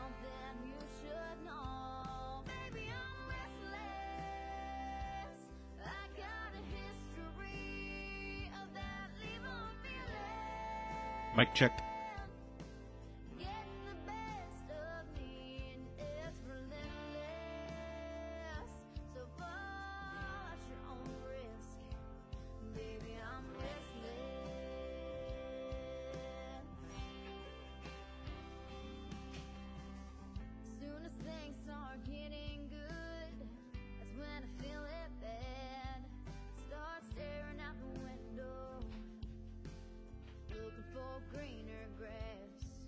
something you should know. Baby, I'm restless. I got a history of that leave-on feeling. Mic check. Getting the best of me and it's relentless. So fall at your own risk. Baby, I'm restless. Soon as things start getting good, that's when I feel it bad. Start staring out the window, looking for greener grass.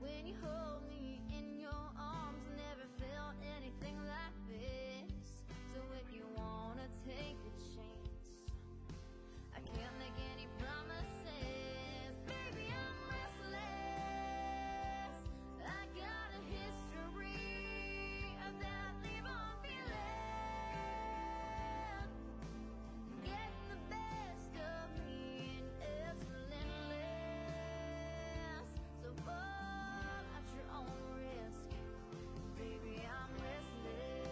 When you hold me in your arms, never felt anything like this. So if you wanna take a chance, I can't make any promises. Baby, I'm restless. I got a history of that leave-on feeling. Getting the best of me and it's relentless. So fall at your own risk. Baby, I'm restless.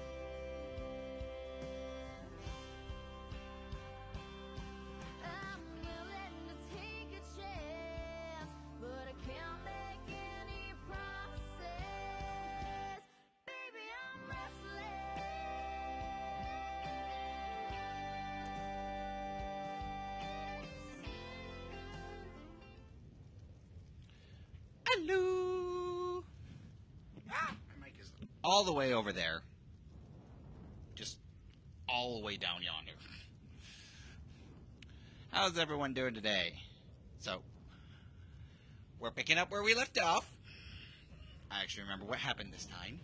I'm willing to take a chance, but I can't make any promises. Baby, I'm restless. Hello. My mic is all the way over there. Just all the way down yonder. How's everyone doing today? So, we're picking up where we left off. I actually remember what happened this time.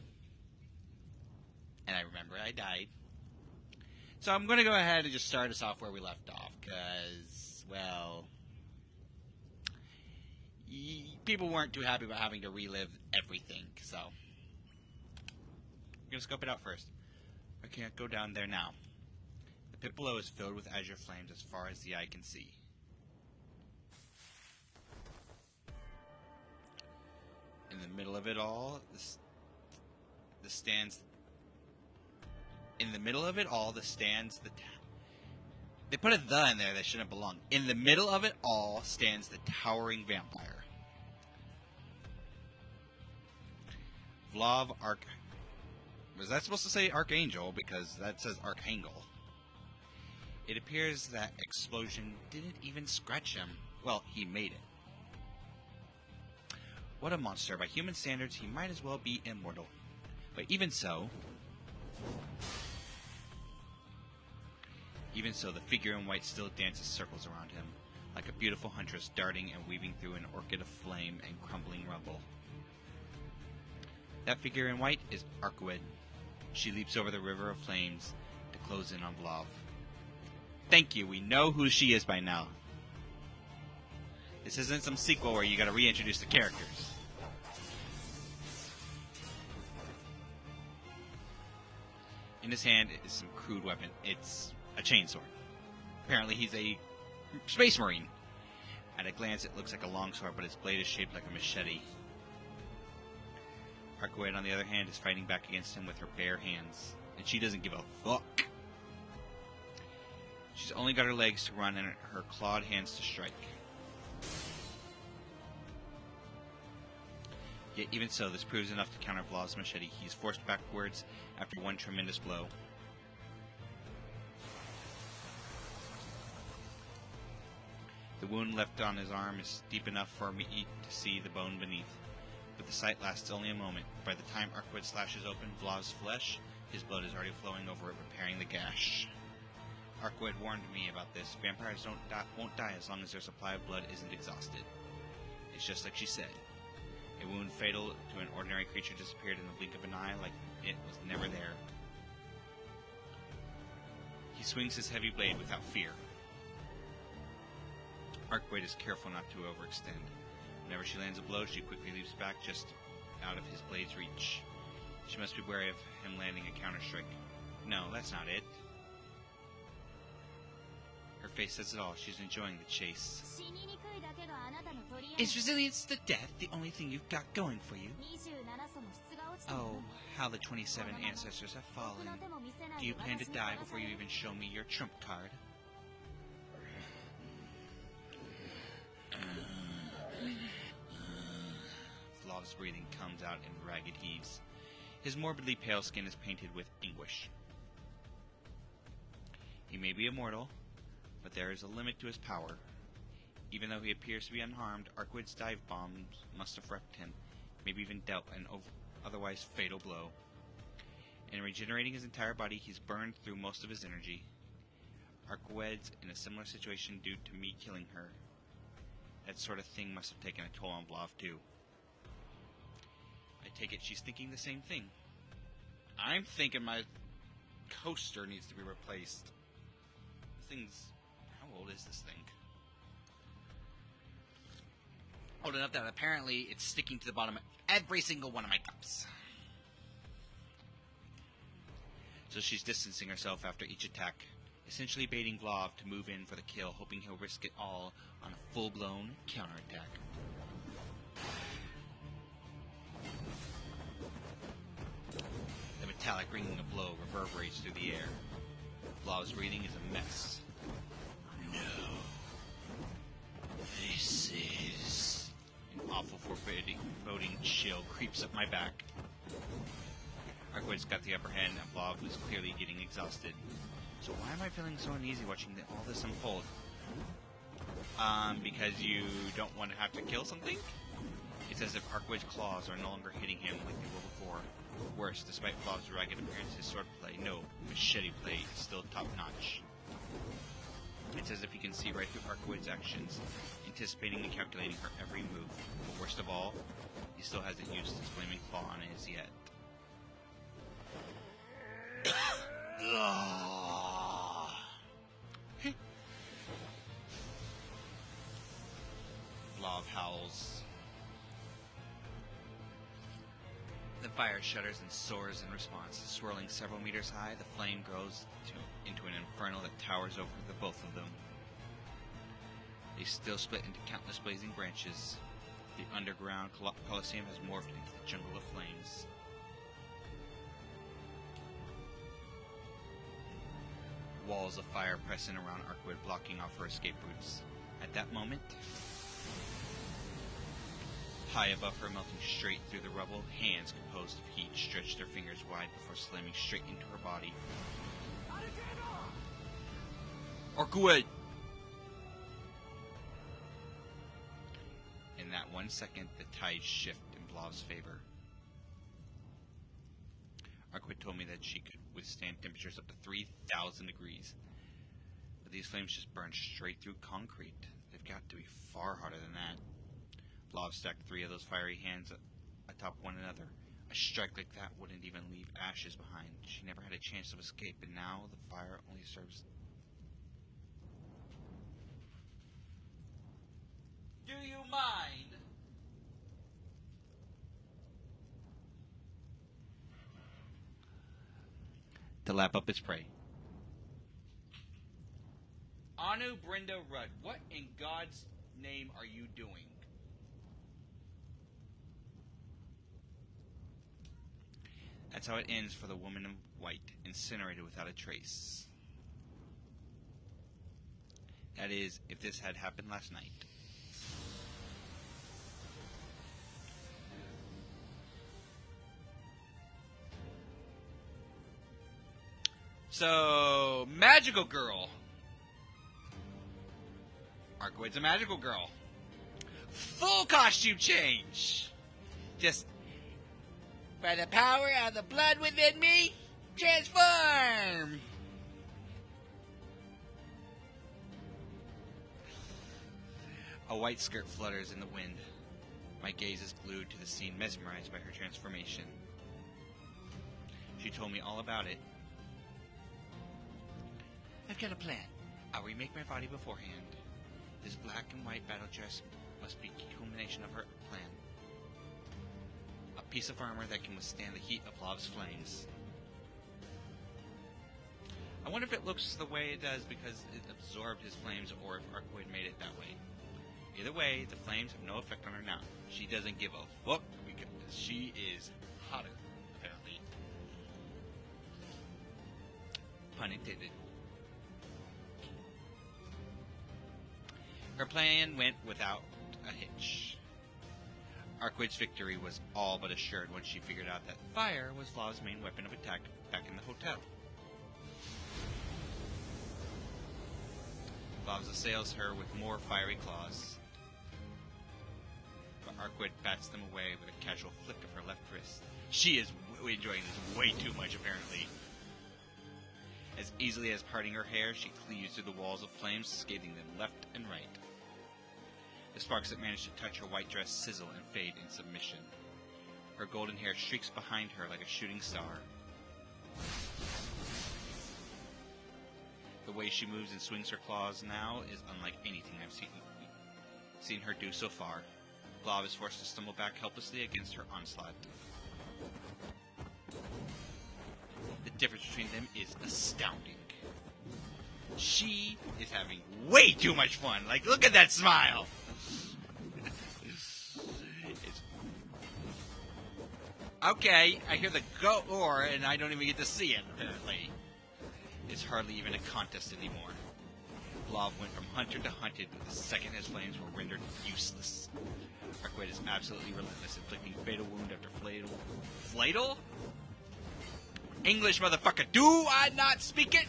And I remember I died. So I'm going to go ahead and just start us off where we left off. Because, well, people weren't too happy about having to relive everything. So, we're going to scope it out first. I can't go down there now. The pit below is filled with azure flames as far as the eye can see. In the middle of it all, the stands. In the middle of it all, they put a "the" in there that shouldn't belong. In the middle of it all stands the towering vampire. Vlav Was that supposed to say Archangel? Because that says Archangel. It appears that explosion didn't even scratch him. Well, he made it. What a monster. By human standards, he might as well be immortal. But even so, the figure in white still dances circles around him, like a beautiful huntress darting and weaving through an orchid of flame and crumbling rubble. That figure in white is Arkwood. She leaps over the river of flames to close in on Vlav. Thank you, we know who she is by now. This isn't some sequel where you gotta reintroduce the characters. In his hand is some crude weapon. It's a chainsword. Apparently he's a space marine. At a glance it looks like a longsword, but its blade is shaped like a machete. Arkwood, on the other hand, is fighting back against him with her bare hands, and she doesn't give a fuck. She's only got her legs to run and her clawed hands to strike. Yet even so, this proves enough to counter Vlav's machete. He's forced backwards after one tremendous blow. The wound left on his arm is deep enough for me to see the bone beneath, but the sight lasts only a moment. By the time Arkwood slashes open Vlav's flesh, his blood is already flowing over it, repairing the gash. Arkwood warned me about this. Vampires won't die as long as their supply of blood isn't exhausted. It's just like she said. A wound fatal to an ordinary creature disappeared in the blink of an eye like it was never there. He swings his heavy blade without fear. Arkwood is careful not to overextend. Whenever she lands a blow, she quickly leaps back just out of his blade's reach. She must be wary of him landing a counter-strike. No, that's not it. Her face says it all. She's enjoying the chase. 死ににくいだけがあなたの取り柄 Is resilience to death the only thing you've got going for you? 27層も質が落ちてる Oh, の how the 27 ancestors have 僕 fallen. の手も見せない Do you plan to 私に die 渡さ before れ you る even show me your trump card? Flav's breathing comes out in ragged heaves. His morbidly pale skin is painted with anguish. He may be immortal, but there is a limit to his power. Even though he appears to be unharmed, Arkwyd's dive bombs must have wrecked him, maybe even dealt an otherwise fatal blow. In regenerating his entire body, he's burned through most of his energy. Arkwyd's in a similar situation due to me killing her. That sort of thing must have taken a toll on Blav too. I take it she's thinking the same thing. I'm thinking my coaster needs to be replaced. This thing's... how old is this thing? Old enough that apparently it's sticking to the bottom of every single one of my cups. So she's distancing herself after each attack, essentially baiting Vlav to move in for the kill, hoping he'll risk it all on a full-blown counterattack. The metallic ringing of blow reverberates through the air. Vlav's breathing is a mess. No. This is... An awful foreboding chill creeps up my back. Arkwyd's got the upper hand, and Vlav was clearly getting exhausted. So why am I feeling so uneasy watching all this unfold? Because you don't want to have to kill something? It's as if Arkwyd's claws are no longer hitting him like they were before. Worse, despite Vlav's ragged appearance, his swordplay, no, machete play, is still top-notch. It's as if he can see right through Arkwyd's actions, anticipating and calculating her every move. But worst of all, he still hasn't used his flaming claw on his yet. Vlav howls. The fire shudders and soars in response. Swirling several meters high, the flame grows into an inferno that towers over the both of them. They still split into countless blazing branches. The underground Colosseum has morphed into the jungle of flames. Walls of fire press in around Arkwyd, blocking off her escape routes. At that moment, high above her, melting straight through the rubble, hands composed of heat stretch their fingers wide before slamming straight into her body. Arkwyd! In that 1 second, the tides shift in Vlav's favor. Arkwyd told me that she could withstand temperatures up to 3,000 degrees. But these flames just burn straight through concrete. They've got to be far harder than that. Vlav stacked 3 of those fiery hands atop one another. A strike like that wouldn't even leave ashes behind. She never had a chance of escape, and now the fire only serves... Do you mind? To lap up its prey. Anu Brenda Rudd, what in God's name are you doing? That's how it ends for the woman in white, incinerated without a trace. That is, if this had happened last night. So, magical girl. Arkwyd's a magical girl. Full costume change. Just, by the power of the blood within me, transform. A white skirt flutters in the wind. My gaze is glued to the scene, mesmerized by her transformation. She told me all about it. I've got a plan. I'll remake my body beforehand. This black and white battle dress must be the culmination of her plan. A piece of armor that can withstand the heat of Vlav's flames. I wonder wonder if it looks the way it does because it absorbed his flames, or if Arcoid made it that way. Either way, the flames have no effect on her now. She doesn't give a fuck because she is hotter, apparently. Pun intended. Her plan went without a hitch. Arcoid's victory was all but assured when she figured out that fire was Vlav's main weapon of attack back in the hotel. Vlav assails her with more fiery claws, but Arcoid bats them away with a casual flick of her left wrist. She is enjoying this way too much, apparently. As easily as parting her hair, she cleaves through the walls of flames, scathing them left and right. The sparks that manage to touch her white dress sizzle and fade in submission. Her golden hair streaks behind her like a shooting star. The way she moves and swings her claws now is unlike anything I've seen her do so far. Vlav is forced to stumble back helplessly against her onslaught. The difference between them is astounding. She is having way too much fun. Like, look at that smile! Okay, I hear the go-or, and I don't even get to see it, apparently. It's hardly even a contest anymore. Vlav went from hunter to hunted the second his flames were rendered useless. Arcoid is absolutely relentless, inflicting fatal wound after fatal? English, motherfucker! Do I not speak it?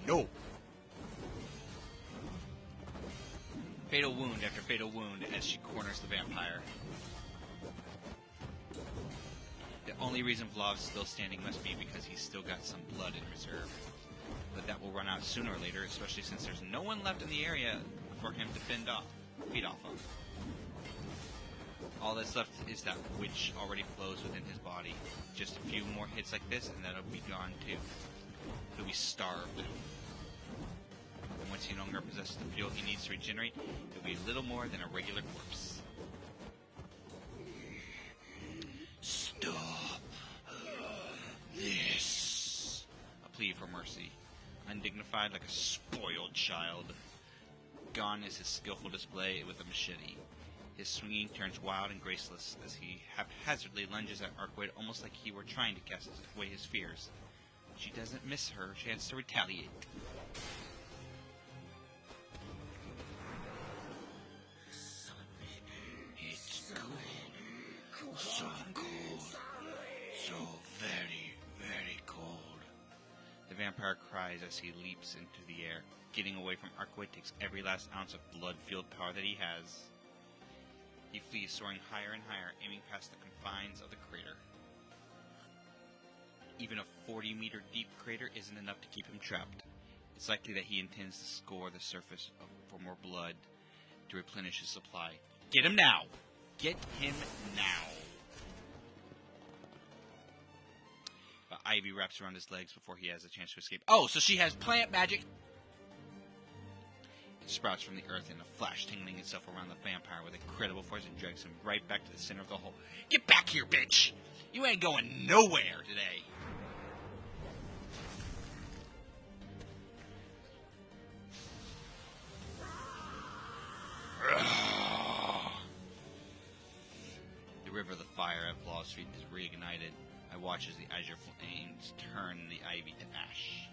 No. Fatal wound after fatal wound as she corners the vampire. The only reason Vlav's still standing must be because he's still got some blood in reserve. But that will run out sooner or later, especially since there's no one left in the area for him to feed off of. All that's left is that which already flows within his body. Just a few more hits like this, and that'll be gone too. He'll be starved. And once he no longer possesses the fuel he needs to regenerate, he'll be little more than a regular corpse. Stop this. A plea for mercy. Undignified like a spoiled child. Gone is his skillful display with a machete. His swinging turns wild and graceless as he haphazardly lunges at Arcoid almost like he were trying to cast away his fears. She doesn't miss her chance to retaliate. It's cold. So cold. So very, very cold. The vampire cries as he leaps into the air. Getting away from Arcoid takes every last ounce of blood-fueled power that he has. He flees, soaring higher and higher, aiming past the confines of the crater. Even a 40-meter deep crater isn't enough to keep him trapped. It's likely that he intends to score the surface for more blood to replenish his supply. Get him now! Get him now! But Ivy wraps around his legs before he has a chance to escape. Oh, so she has plant magic! Sprouts from the earth in a flash, tingling itself around the vampire with incredible force and drags him right back to the center of the hole. Get back here, bitch! You ain't going nowhere today! The river of the fire at Vlav's feet is reignited. I watch as the azure flames turn the ivy to ash.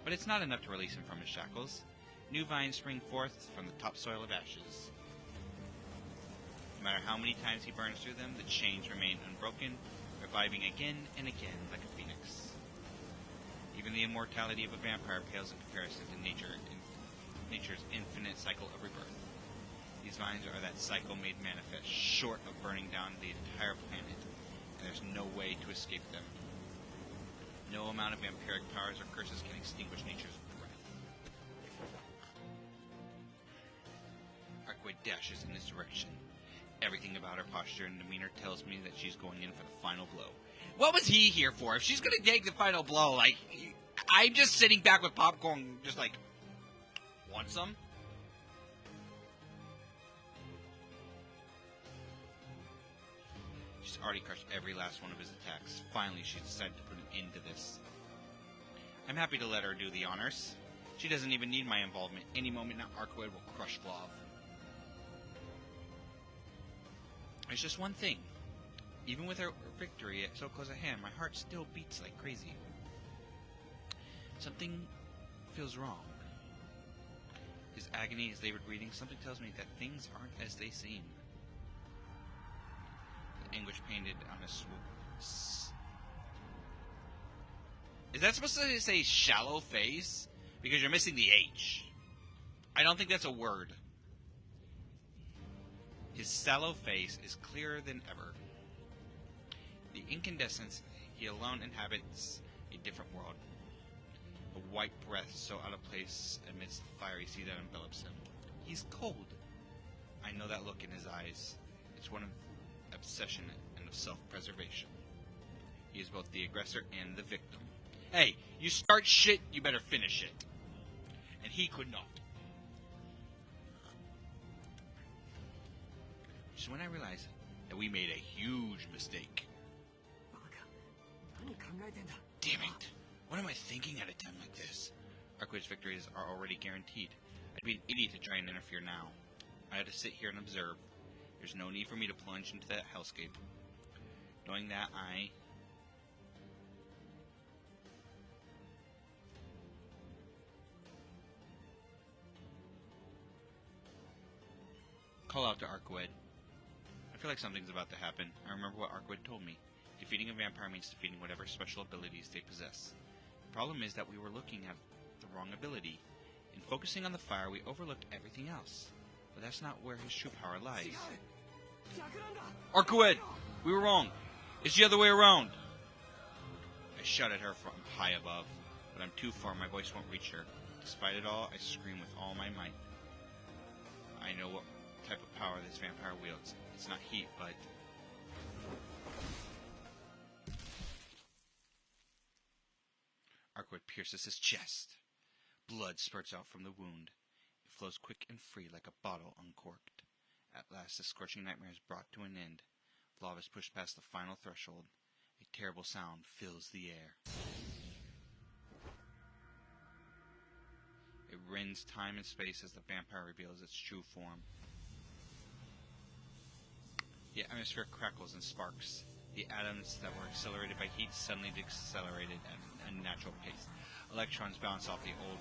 But it's not enough to release him from his shackles. New vines spring forth from the topsoil of ashes. No matter how many times he burns through them, the chains remain unbroken, reviving again and again like a phoenix. Even the immortality of a vampire pales in comparison to nature's infinite cycle of rebirth. These vines are that cycle made manifest, short of burning down the entire planet, and there's no way to escape them. No amount of vampiric powers or curses can extinguish nature's Arcoid dashes in this direction. Everything about her posture and demeanor tells me that she's going in for the final blow. What was he here for? If she's going to take the final blow, like, I'm just sitting back with popcorn, just like, want some? She's already crushed every last one of his attacks. Finally, she's decided to put an end to this. I'm happy to let her do the honors. She doesn't even need my involvement. Any moment now, Archway will crush Vlav. There's just one thing. Even with her victory so close at hand, my heart still beats like crazy. Something feels wrong. His agony, his labored breathing, something tells me that things aren't as they seem. The anguish painted on his Is that supposed to say shallow face? Because you're missing the H. I don't think that's a word. His sallow face is clearer than ever. The incandescence, he alone inhabits a different world. A white breath so out of place amidst the fiery sea that envelops him. He's cold. I know that look in his eyes. It's one of obsession and of self-preservation. He is both the aggressor and the victim. Hey, you start shit, you better finish it. And he could not. Which is when I realized that we made a huge mistake. Damn it. What am I thinking at a time like this? Archwade's victories are already guaranteed. I'd be an idiot to try and interfere now. I had to sit here and observe. There's no need for me to plunge into that hellscape. Knowing that, I call out to Archwade. I feel like something's about to happen. I remember what Archwade told me. Defeating a vampire means defeating whatever special abilities they possess. The problem is that we were looking at the wrong ability. In focusing on the fire, we overlooked everything else. But that's not where his true power lies. Archwade! We were wrong. It's the other way around. I shout at her from high above, but I'm too far, my voice won't reach her. Despite it all, I scream with all my might. I know what type of power this vampire wields. It's not heat, but Archwade pierces his chest. Blood spurts out from the wound. It flows quick and free like a bottle uncorked. At last, the scorching nightmare is brought to an end. Vlav is pushed past the final threshold. A terrible sound fills the air. It rends time and space as the vampire reveals its true form. The atmosphere crackles and sparks. The atoms that were accelerated by heat suddenly decelerated at an unnatural pace. Electrons bounce off the old,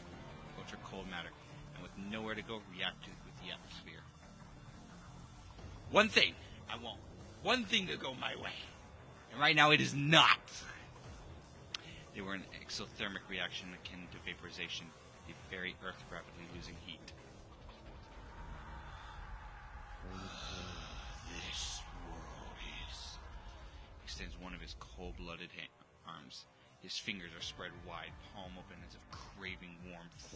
ultra-cold matter, and with nowhere to go, react with the atmosphere. One thing I want. One thing to go my way. And right now it is not. They were an exothermic reaction akin to vaporization, the very earth rapidly losing heat. This world is... extends one of his cold-blooded arms. His fingers are spread wide, palm open as if craving warmth.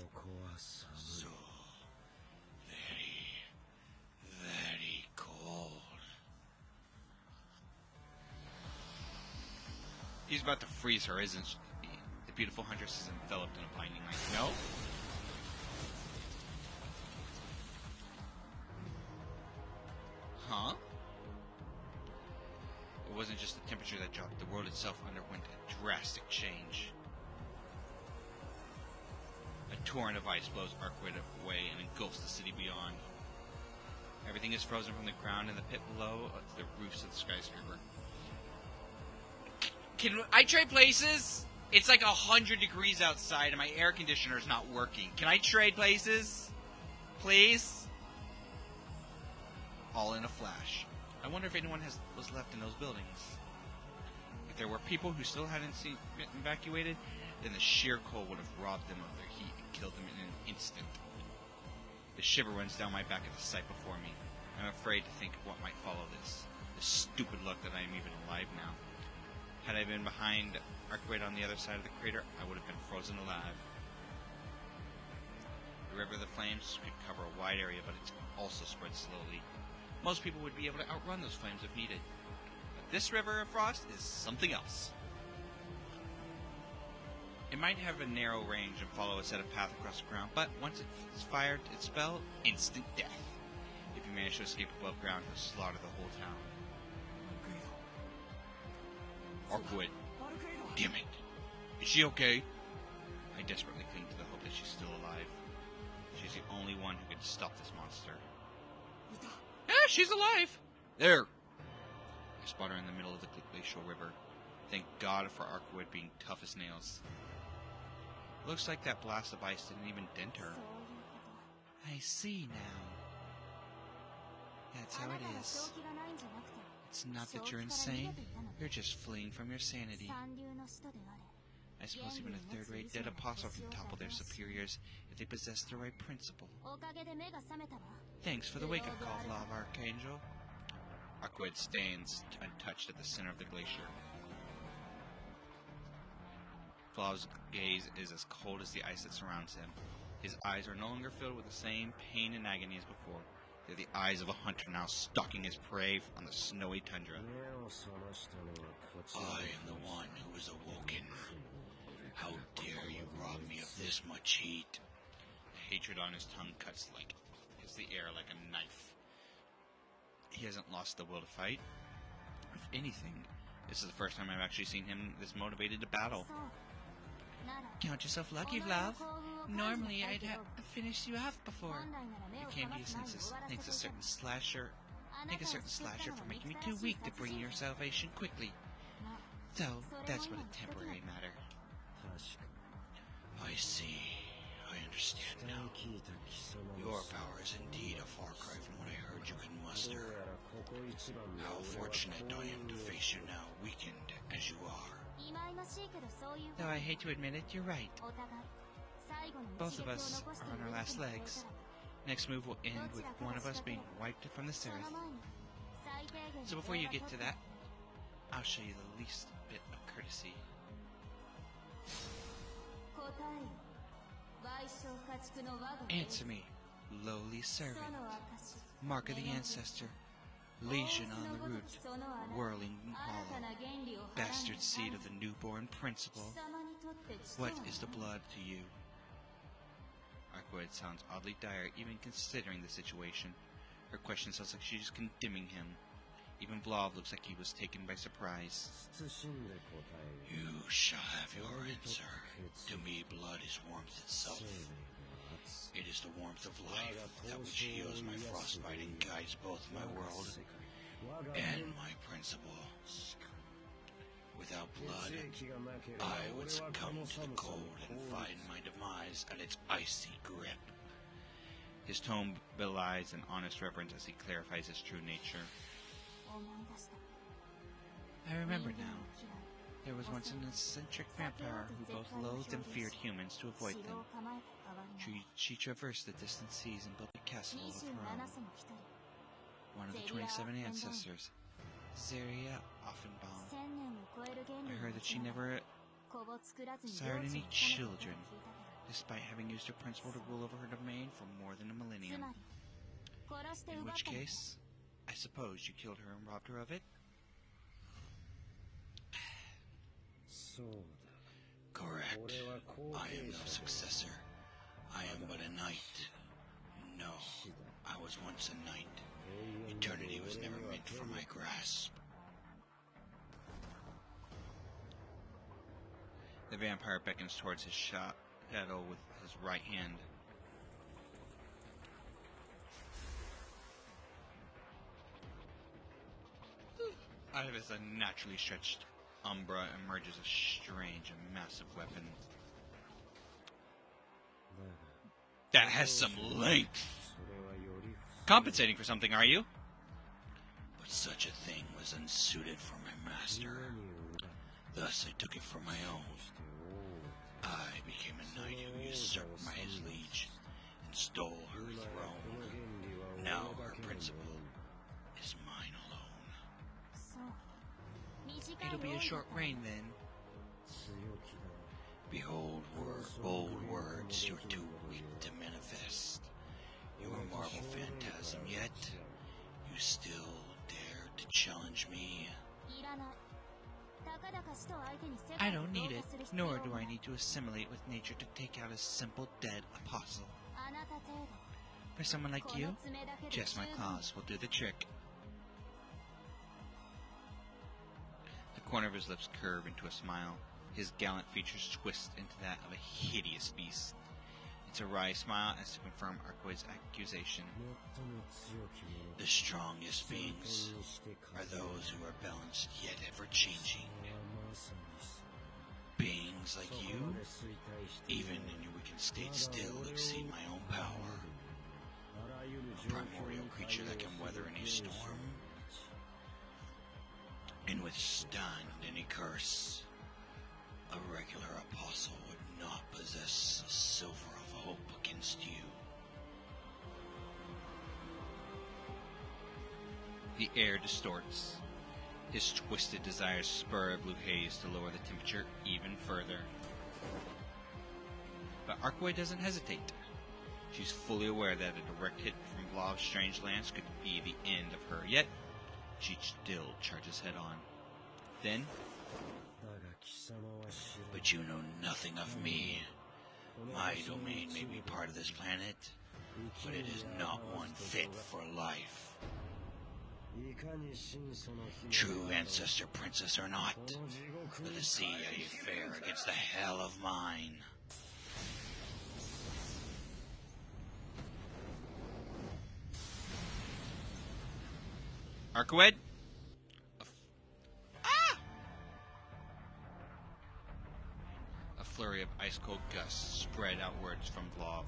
So very, very cold. He's about to freeze her, isn't she? The beautiful huntress is enveloped in a blinding light. No? Huh? It wasn't just the temperature that dropped. The world itself underwent a drastic change. A torrent of ice blows Archwade away and engulfs the city beyond. Everything is frozen from the ground and the pit below to the roofs of the skyscraper. Can I trade places? It's like 100 degrees outside and my air conditioner is not working. Can I trade places? Please? All in a flash. I wonder if anyone was left in those buildings. If there were people who still hadn't been evacuated, then the sheer cold would have robbed them of their heat and killed them in an instant. The shiver runs down my back at the sight before me. I'm afraid to think of what might follow this. The stupid luck that I am even alive now. Had I been behind Archwade on the other side of the crater, I would have been frozen alive. The river of the flames could cover a wide area, but it also spread slowly. Most people would be able to outrun those flames if needed. But this river of frost is something else. It might have a narrow range and follow a set of paths across the ground, but once it's fired its spell, instant death. If you manage to escape above ground, you'll slaughter the whole town. Archwade. Damn it. Is she okay? I desperately cling to the hope that she's still alive. She's the only one who can stop this monster. Ah, she's alive! There! I spot her in the middle of the glacial river. Thank God for Arkwood being tough as nails. Looks like that blast of ice didn't even dent her. I see now. That's how it is. It's not that you're insane. You're just fleeing from your sanity. I suppose even a third-rate dead apostle can topple their superiors if they possess the right principle. Thanks for the wake-up call, Love Archangel. Arkwood stands untouched at the center of the glacier. Flav's gaze is as cold as the ice that surrounds him. His eyes are no longer filled with the same pain and agony as before. They're the eyes of a hunter now stalking his prey on the snowy tundra. I am the one who was awoken. How dare you rob me of this much heat? The hatred on his tongue hits the air like a knife. He hasn't lost the will to fight. If anything, this is the first time I've actually seen him this motivated to battle. Count yourself lucky, Vlav. Normally I'd have finished you off before. You came to your senses. Thanks a certain slasher for making me too weak to bring your salvation quickly. Though, that's but a temporary matter. I see. I understand now. Your power is indeed a far cry from what I heard you could muster. How fortunate I am to face you now, weakened as you are. Though I hate to admit it, you're right. Both of us are on our last legs. Next move will end with one of us being wiped from this earth. So before you get to that, I'll show you the least bit of courtesy. Answer me, lowly servant. Mark of the ancestor. Lesion on the root, whirling hollow, bastard seed of the newborn principle. What is the blood to you? Arkwood sounds oddly dire, even considering the situation. Her question sounds like she's condemning him. Even Vlav looks like he was taken by surprise. You shall have your answer. To me, blood is warmth itself. It is the warmth of life, that which heals my frostbite and guides both my world and my principle. Without blood, I would succumb to the cold and find my demise at its icy grip. His tone belies an honest reverence as he clarifies his true nature. I remember now. There was once an eccentric vampire who both loathed and feared humans to avoid them. She traversed the distant seas and built a castle of her own. One of the 27 ancestors, Zeria Offenbaum. I heard that she never sired any children, despite having used her principle to rule over her domain for more than a millennium. In which case, I suppose you killed her and robbed her of it? Correct. I am no successor. I am but a knight. No, I was once a knight. Eternity was never meant for my grasp. The vampire beckons towards his shadow with his right hand. Out of his unnaturally stretched umbra emerges a strange and massive weapon that has some length. Compensating for something, are you? But such a thing was unsuited for my master. Thus I took it for my own. I became a knight who usurped his liege and stole her throne. Now her principle is mine alone. It'll be a short reign then. Behold, bold words you're too weak to manifest. You're a marble phantasm, yet you still dare to challenge me. I don't need it, nor do I need to assimilate with nature to take out a simple dead apostle. For someone like you, just my claws will do the trick. The corner of his lips curve into a smile. His gallant features twist into that of a hideous beast. It's a wry smile as to confirm Arkoid's accusation. The strongest beings are those who are balanced yet ever-changing. Beings like you, even in your weakened state, still exceed my own power. A primordial creature that can weather any storm and withstand any curse. A regular apostle would not possess a silver of hope against you. The air distorts. His twisted desires spur a blue haze to lower the temperature even further. But Arkoid doesn't hesitate. She's fully aware that a direct hit from Vlov's strange lance could be the end of her, yet she still charges head on. Then, but you know nothing of me. My domain may be part of this planet, but it is not one fit for life. True ancestor princess or not, let us see how you fare against the hell of mine. Arkoid? A flurry of ice-cold gusts spread outwards from Vlov.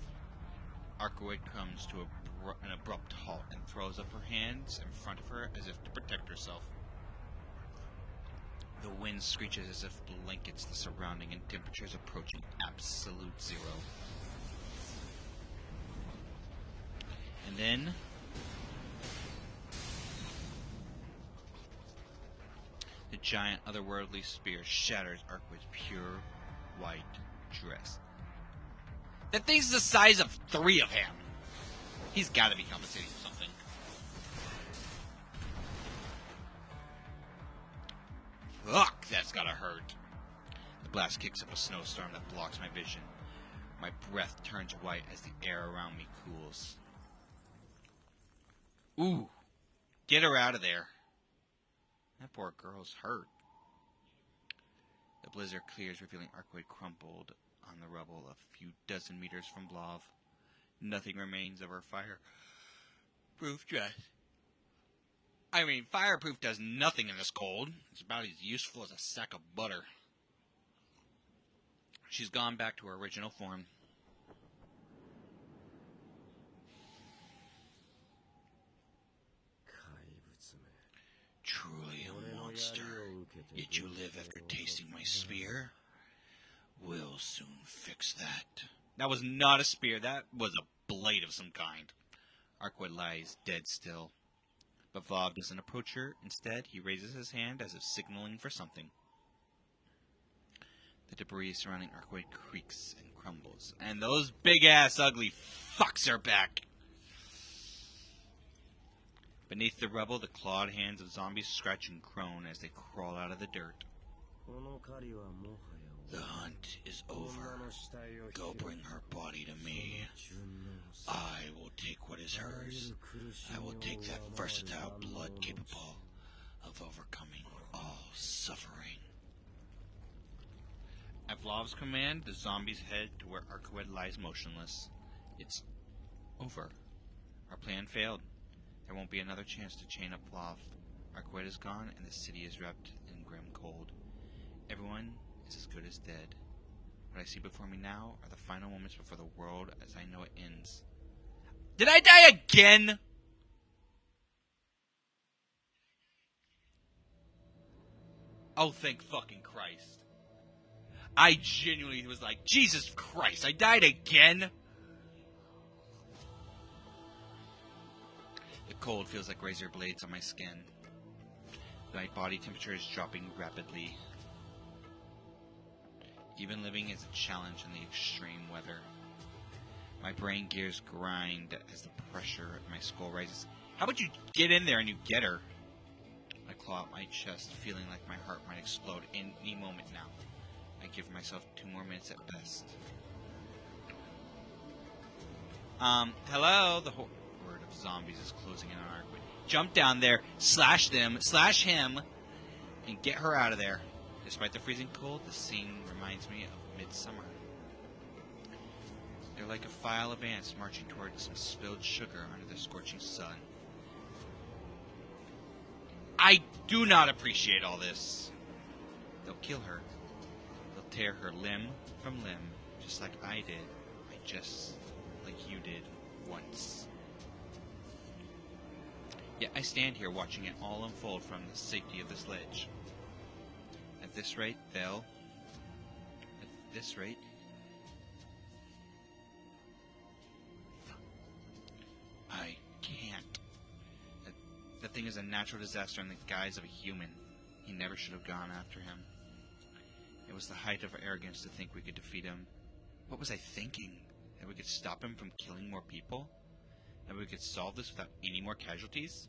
Arkoid comes to an abrupt halt and throws up her hands in front of her as if to protect herself. The wind screeches as if blankets the surrounding and temperatures approaching absolute zero. And then the giant otherworldly spear shatters Arkoid's pure white dress. That thing's the size of 3 of him. He's got to be compensating for something. Fuck, that's gotta hurt. The blast kicks up a snowstorm that blocks my vision. My breath turns white as the air around me cools. Ooh, get her out of there. That poor girl's hurt. The blizzard clears, revealing Arkoid crumpled on the rubble a few dozen meters from Vlov. Nothing remains of her fireproof dress. I mean, fireproof does nothing in this cold. It's about as useful as a sack of butter. She's gone back to her original form. Truly a monster. Yet you live after tasting my spear? We'll soon fix that. That was not a spear. That was a blade of some kind. Arkoid lies dead still. But Vlov doesn't approach her. Instead, he raises his hand as if signaling for something. The debris surrounding Arkoid creaks and crumbles. And those big-ass ugly fucks are back. Beneath the rubble, the clawed hands of zombies scratch and groan as they crawl out of the dirt. The hunt is over. Go bring her body to me. I will take what is hers. I will take that versatile blood capable of overcoming all suffering. At Vlov's command, the zombies head to where Arkoid lies motionless. It's over. Our plan failed. There won't be another chance to chain up Vlov. Arkoid is gone, and the city is wrapped in grim cold. Everyone is as good as dead. What I see before me now are the final moments before the world as I know it ends. Did I die again? Oh, thank fucking Christ. I genuinely was like, Jesus Christ, I died again? The cold feels like razor blades on my skin. My body temperature is dropping rapidly. Even living is a challenge in the extreme weather. My brain gears grind as the pressure at my skull rises. How about you get in there and you get her? I claw at my chest, feeling like my heart might explode any moment now. I give myself 2 more minutes at best. Hello? The horde of zombies is closing in on Arkoid. Jump down there, slash them, slash him, and get her out of there. Despite the freezing cold, the scene reminds me of midsummer. They're like a file of ants marching towards some spilled sugar under the scorching sun. I do not appreciate all this. They'll kill her. They'll tear her limb from limb, just like I did. Just like you did once. Yet I stand here watching it all unfold from the safety of this ledge. At this rate, they'll... At this rate... I can't. That thing is a natural disaster in the guise of a human. He never should have gone after him. It was the height of arrogance to think we could defeat him. What was I thinking? That we could stop him from killing more people? That we could solve this without any more casualties?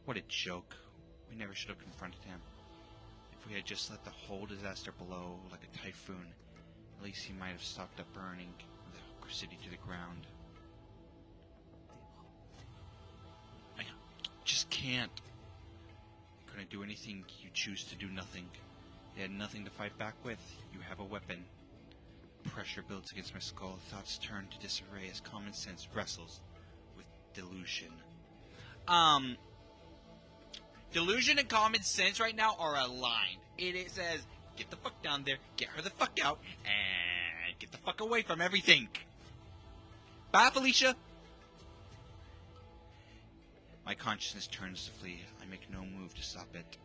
What a joke. We never should have confronted him. If we had just let the whole disaster blow like a typhoon, at least he might have stopped up burning the city to the ground. I just can't. I couldn't do anything. You choose to do nothing. You had nothing to fight back with. You have a weapon. Pressure builds against my skull. Thoughts turn to disarray as common sense wrestles with delusion. Delusion and common sense right now are aligned. It says, get the fuck down there, get her the fuck out, and get the fuck away from everything. Bye, Felicia. My consciousness turns to flee. I make no move to stop it.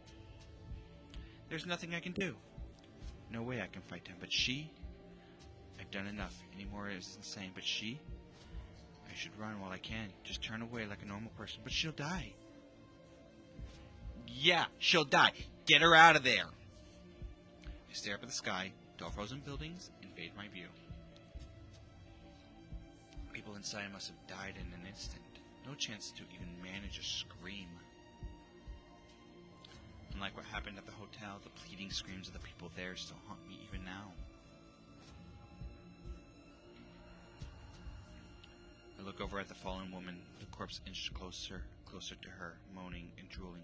There's nothing I can do. No way I can fight him, but she... I've done enough. Any more is insane. But she? I should run while I can. Just turn away like a normal person. But she'll die. Yeah, she'll die. Get her out of there. I stare up at the sky. Dull frozen buildings invade my view. People inside must have died in an instant. No chance to even manage a scream. Unlike what happened at the hotel, the pleading screams of the people there still haunt me even now. I look over at the fallen woman, the corpse inched closer to her, moaning and drooling.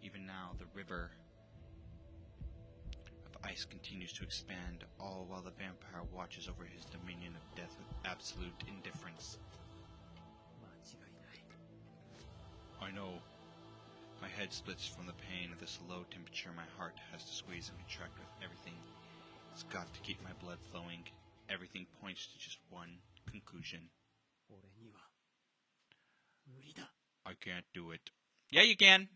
Even now, the river of ice continues to expand, all while the vampire watches over his dominion of death with absolute indifference. I know. My head splits from the pain of this low temperature. My heart has to squeeze and contract with everything. It's got to keep my blood flowing. Everything points to just one conclusion. I can't do it. Yeah, you can.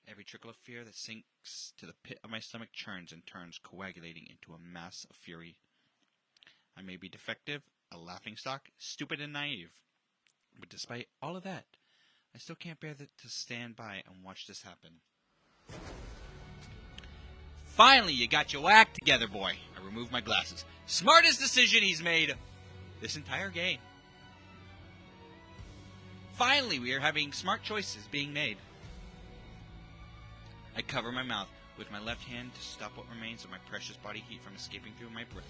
Every trickle of fear that sinks to the pit of my stomach churns and turns, coagulating into a mass of fury. I may be defective, a laughingstock, stupid and naive. But despite all of that, I still can't bear to stand by and watch this happen. Finally, you got your act together, boy. I remove my glasses. Smartest decision he's made this entire game. Finally, we are having smart choices being made. I cover my mouth with my left hand to stop what remains of my precious body heat from escaping through my breath.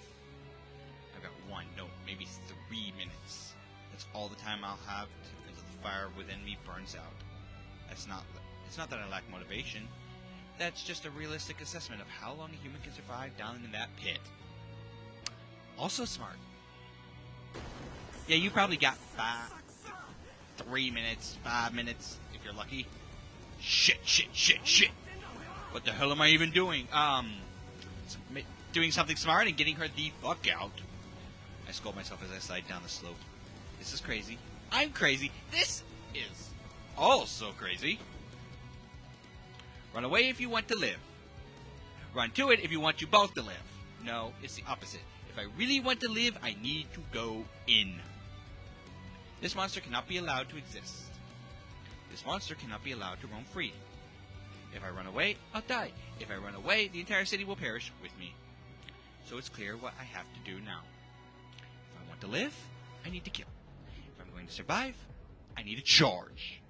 I've got 1, no, maybe 3 minutes. That's all the time I'll have until the fire within me burns out. It's not that I lack motivation. That's just a realistic assessment of how long a human can survive down in that pit. Also smart. Yeah, you probably got 3 minutes, 5 minutes, if you're lucky. Shit. What the hell am I even doing? Doing something smart and getting her the fuck out. I scold myself as I slide down the slope. This is crazy. I'm crazy. This is also crazy. Run away if you want to live. Run to it if you want you both to live. No, it's the opposite. If I really want to live, I need to go in. This monster cannot be allowed to exist. This monster cannot be allowed to roam free. If I run away, I'll die. If I run away, the entire city will perish with me. So it's clear what I have to do now. If I want to live, I need to kill. If I'm going to survive, I need to charge.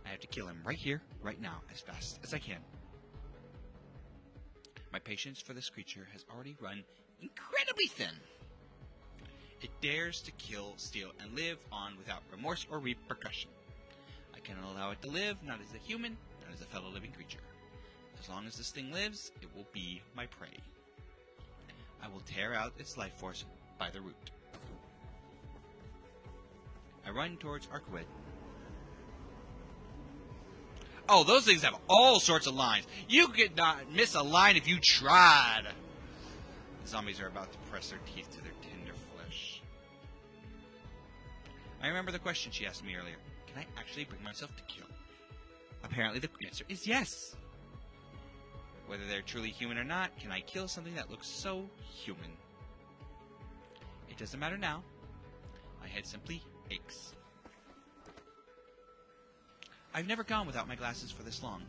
I have to kill him right here, right now, as fast as I can. My patience for this creature has already run incredibly thin. It dares to kill, steal, and live on without remorse or repercussion. I cannot allow it to live, not as a human, not as a fellow living creature. As long as this thing lives, it will be my prey. I will tear out its life force by the root. I run towards Arcued. Oh, those things have all sorts of lines. You could not miss a line if you tried. The zombies are about to press their teeth to their tender flesh. I remember the question she asked me earlier. Can I actually bring myself to kill? Apparently the answer is yes. Whether they're truly human or not, can I kill something that looks so human? It doesn't matter now. My head simply aches. I've never gone without my glasses for this long.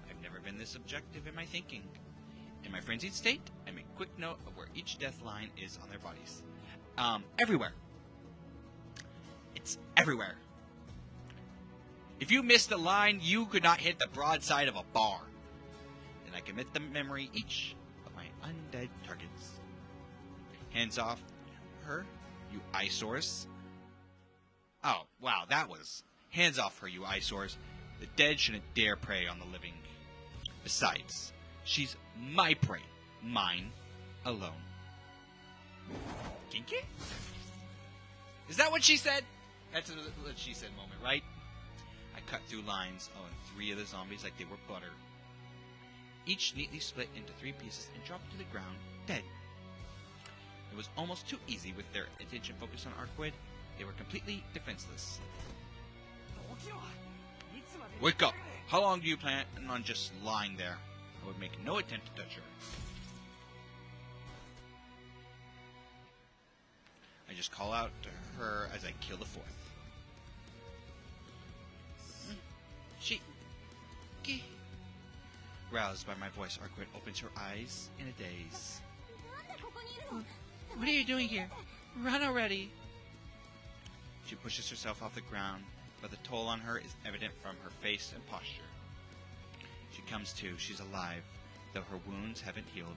I've never been this objective in my thinking. In my frenzied state, I make quick note of where each death line is on their bodies. Everywhere. It's everywhere. If you missed a line, you could not hit the broadside of a bar. Then I commit the memory each of my undead targets. Hands off her, you eyesores. Oh, wow, that was... Hands off her, you eyesores. The dead shouldn't dare prey on the living. Besides, she's my prey. Mine alone. Kinky? Is that what she said? That's what she said moment, right? I cut through lines on 3 of the zombies like they were butter. Each neatly split into 3 pieces and dropped to the ground, dead. It was almost too easy with their attention focused on Arcued. They were completely defenseless. Wake up! How long do you plan on just lying there? I would make no attempt to touch her. I just call out to her as I kill the 4th. She... Roused by my voice, Arcued opens her eyes in a daze. What are you doing here? Run already! She pushes herself off the ground, but the toll on her is evident from her face and posture. She comes to. She's alive, though her wounds haven't healed.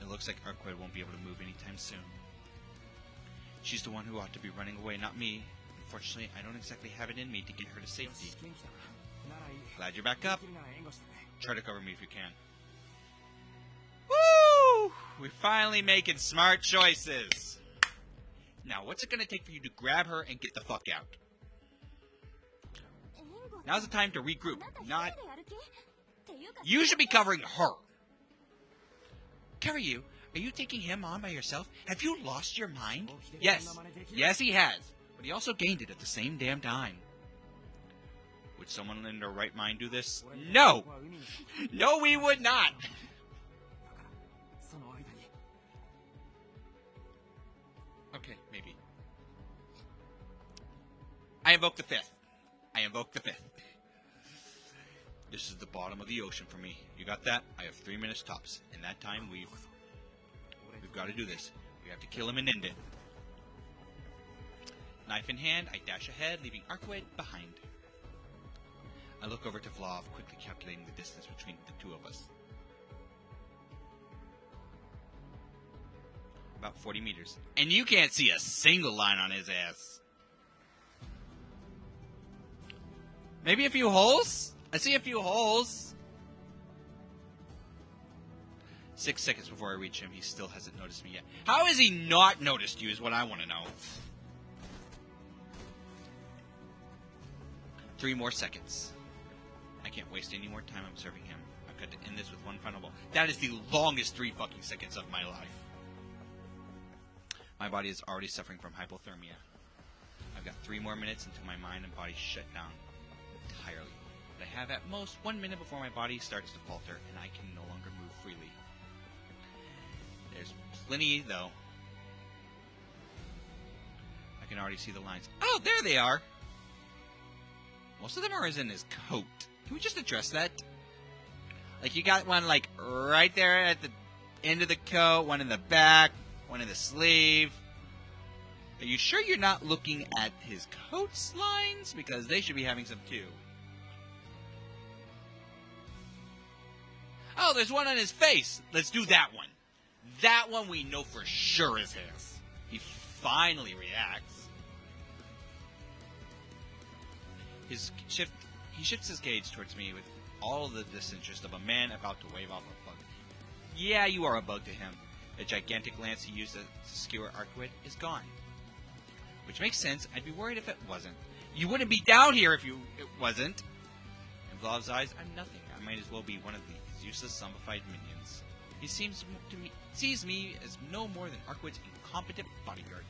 It looks like Arcued won't be able to move anytime soon. She's the one who ought to be running away, not me. Unfortunately, I don't exactly have it in me to get her to safety. Glad you're back up. Try to cover me if you can. Woo! We're finally making smart choices. Now, what's it going to take for you to grab her and get the fuck out? Now's the time to regroup, not... You should be covering her. Kiryu, are you taking him on by yourself? Have you lost your mind? Yes. Yes, he has. But he also gained it at the same damn time. Would someone in their right mind do this? No! No, we would not! Okay, maybe. I invoke the 5th. I invoke the 5th. This is the bottom of the ocean for me. You got that? I have 3 minutes tops. In that time, we've got to do this. We have to kill him and end it. Knife in hand, I dash ahead, leaving Arcued behind. I look over to Vlav, quickly calculating the distance between the 2 of us. About 40 meters. And you can't see a single line on his ass. Maybe a few holes? I see a few holes. 6 seconds before I reach him, he still hasn't noticed me yet. How has he not noticed you is what I want to know. 3 more seconds. I can't waste any more time observing him. I've got to end this with one final ball. That is the longest 3 fucking seconds of my life. My body is already suffering from hypothermia. I've got 3 more minutes until my mind and body shut down entirely. But I have at most 1 minute before my body starts to falter and I can no longer move freely. There's plenty, though. I can already see the lines. Oh, there they are! Most of them are in his coat. Can we just address that? Like, you got one, like, right there at the end of the coat, one in the back, one in the sleeve. Are you sure you're not looking at his coat's lines? Because they should be having some, too. Oh, there's one on his face. Let's do that one. That one we know for sure is his. He finally reacts. He shifts his gaze towards me with all the disinterest of a man about to wave off a bug. Yeah, you are a bug to him. The gigantic lance he used to skewer Arcuid is gone. Which makes sense. I'd be worried if it wasn't. You wouldn't be down here if it wasn't. In Vlov's eyes, I'm nothing. I might as well be one of these useless zombified minions. He sees me as no more than Arcuid's incompetent bodyguard.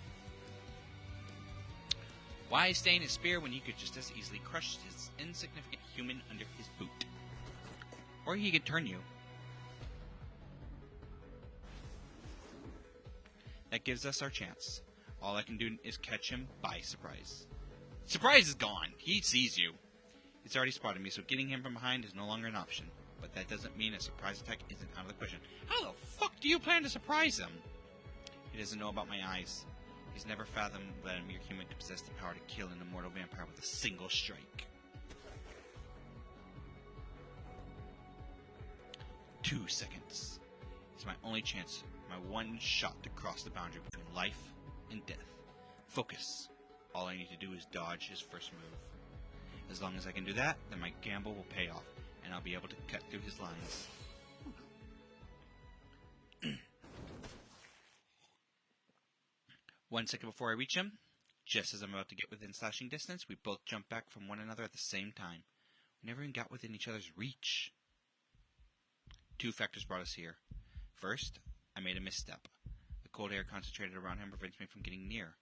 Why stain his spear when he could just as easily crush his insignificant human under his boot? Or he could turn you. That gives us our chance. All I can do is catch him by surprise. Surprise is gone. He sees you. He's already spotted me, so getting him from behind is no longer an option. But that doesn't mean a surprise attack isn't out of the question. How the fuck do you plan to surprise him? He doesn't know about my eyes. He's never fathomed that a mere human could possess the power to kill an immortal vampire with a single strike. 2 seconds. It's my only chance. My one shot to cross the boundary between life and death. Focus. All I need to do is dodge his first move. As long as I can do that, then my gamble will pay off, and I'll be able to cut through his lines. One second before I reach him, just as I'm about to get within slashing distance, we both jump back from one another at the same time. We never even got within each other's reach. 2 factors brought us here. First, I made a misstep. The cold air concentrated around him prevents me from getting near.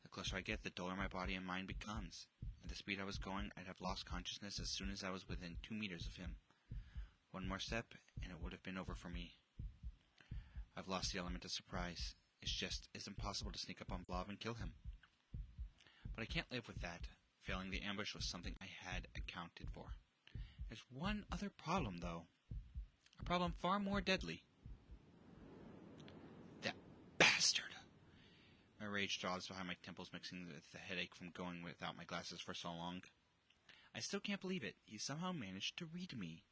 The closer I get, the duller my body and mind becomes. At the speed I was going, I'd have lost consciousness as soon as I was within 2 meters of him. One more step, and it would have been over for me. I've lost the element of surprise. It's impossible to sneak up on Vlov and kill him. But I can't live with that. Failing the ambush was something I had accounted for. There's one other problem, though. A problem far more deadly. That bastard! My rage throbs behind my temples, mixing with the headache from going without my glasses for so long. I still can't believe it. He somehow managed to read me.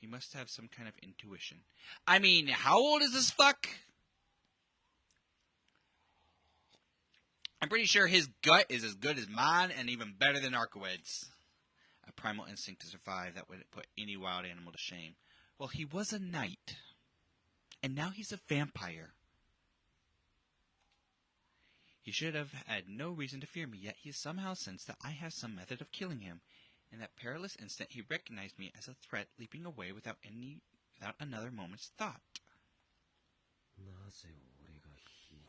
He must have some kind of intuition. I mean, how old is this fuck? I'm pretty sure his gut is as good as mine and even better than Arcuid's. A primal instinct to survive that would put any wild animal to shame. Well, he was a knight. And now he's a vampire. He should have had no reason to fear me, yet he somehow sensed that I have some method of killing him. In that perilous instant, he recognized me as a threat, leaping away without another moment's thought.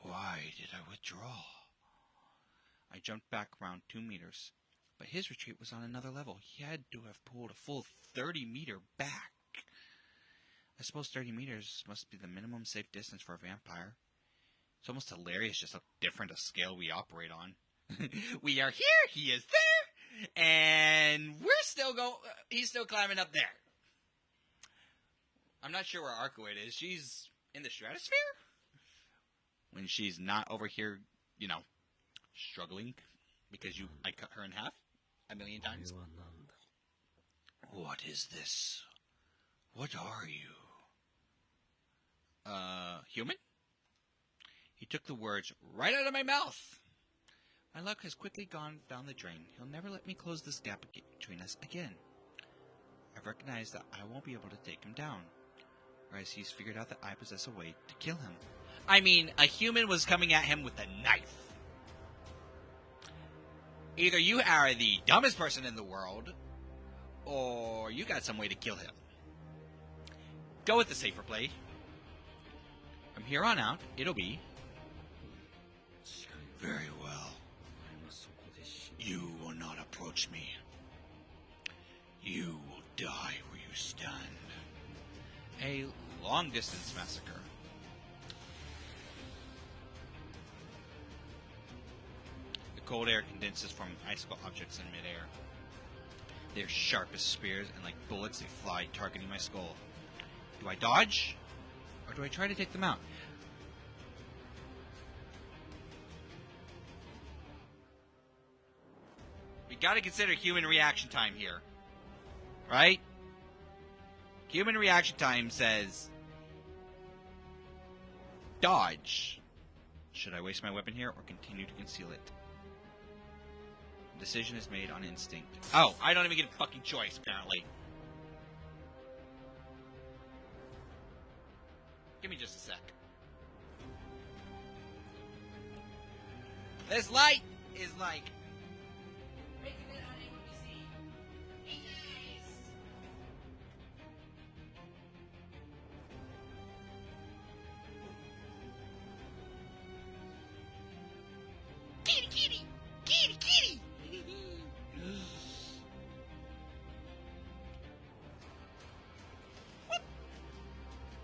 Why did I withdraw? I jumped back around 2 meters, but his retreat was on another level. He had to have pulled a full 30-meter back. I suppose 30 meters must be the minimum safe distance for a vampire. It's almost hilarious just how different a scale we operate on. We are here, he is there, and he's still climbing up there. I'm not sure where Arcuid is. She's in the stratosphere? When she's not over here, struggling because I cut her in half 1,000,000 times. What is this? What are you? Human? He took the words right out of my mouth. My luck has quickly gone down the drain. He'll never let me close this gap between us again. I've recognized that I won't be able to take him down, whereas he's figured out that I possess a way to kill him. I mean, a human was coming at him with a knife. Either you are the dumbest person in the world, or you got some way to kill him. Go with the safer play. From here on out, it'll be... Very well. You will not approach me. You will die where you stand. A long-distance massacre. The cold air condenses, forming icicle objects in midair. They're sharp as spears, and like bullets, they fly, targeting my skull. Do I dodge? Or do I try to take them out? We gotta consider human reaction time here. Right? Human reaction time says... dodge. Should I waste my weapon here or continue to conceal it? The decision is made on instinct. Oh, I don't even get a fucking choice, apparently. Give me just a sec. This light is like making it unable to see. Yes! Kitty, kitty! Kitty, kitty!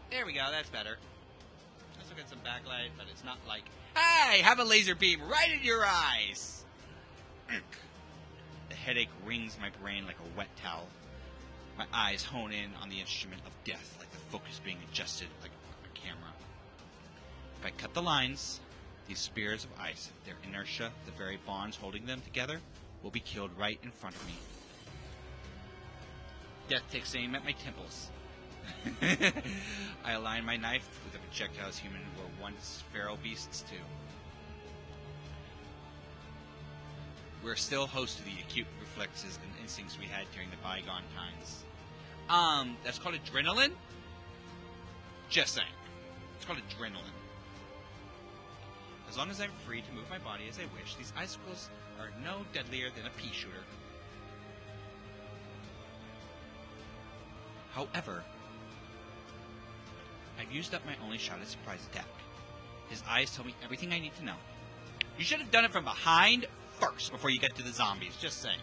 There we go, that's better. Let's look at some backlight, but it's not like, hey, have a laser beam right in your eyes! The headache wrings my brain like a wet towel. My eyes hone in on the instrument of death, like the focus being adjusted like a camera. If I cut the lines, these spears of ice, their inertia, the very bonds holding them together, will be killed right in front of me. Death takes aim at my temples. I align my knife with the projectiles human were once feral beasts too. We're still host to the acute reflexes and instincts we had during the bygone times. That's called adrenaline? Just saying. It's called adrenaline. As long as I'm free to move my body as I wish, these icicles are no deadlier than a pea shooter. However, I've used up my only shot at surprise attack. His eyes tell me everything I need to know. You should have done it from behind first before you get to the zombies, just saying.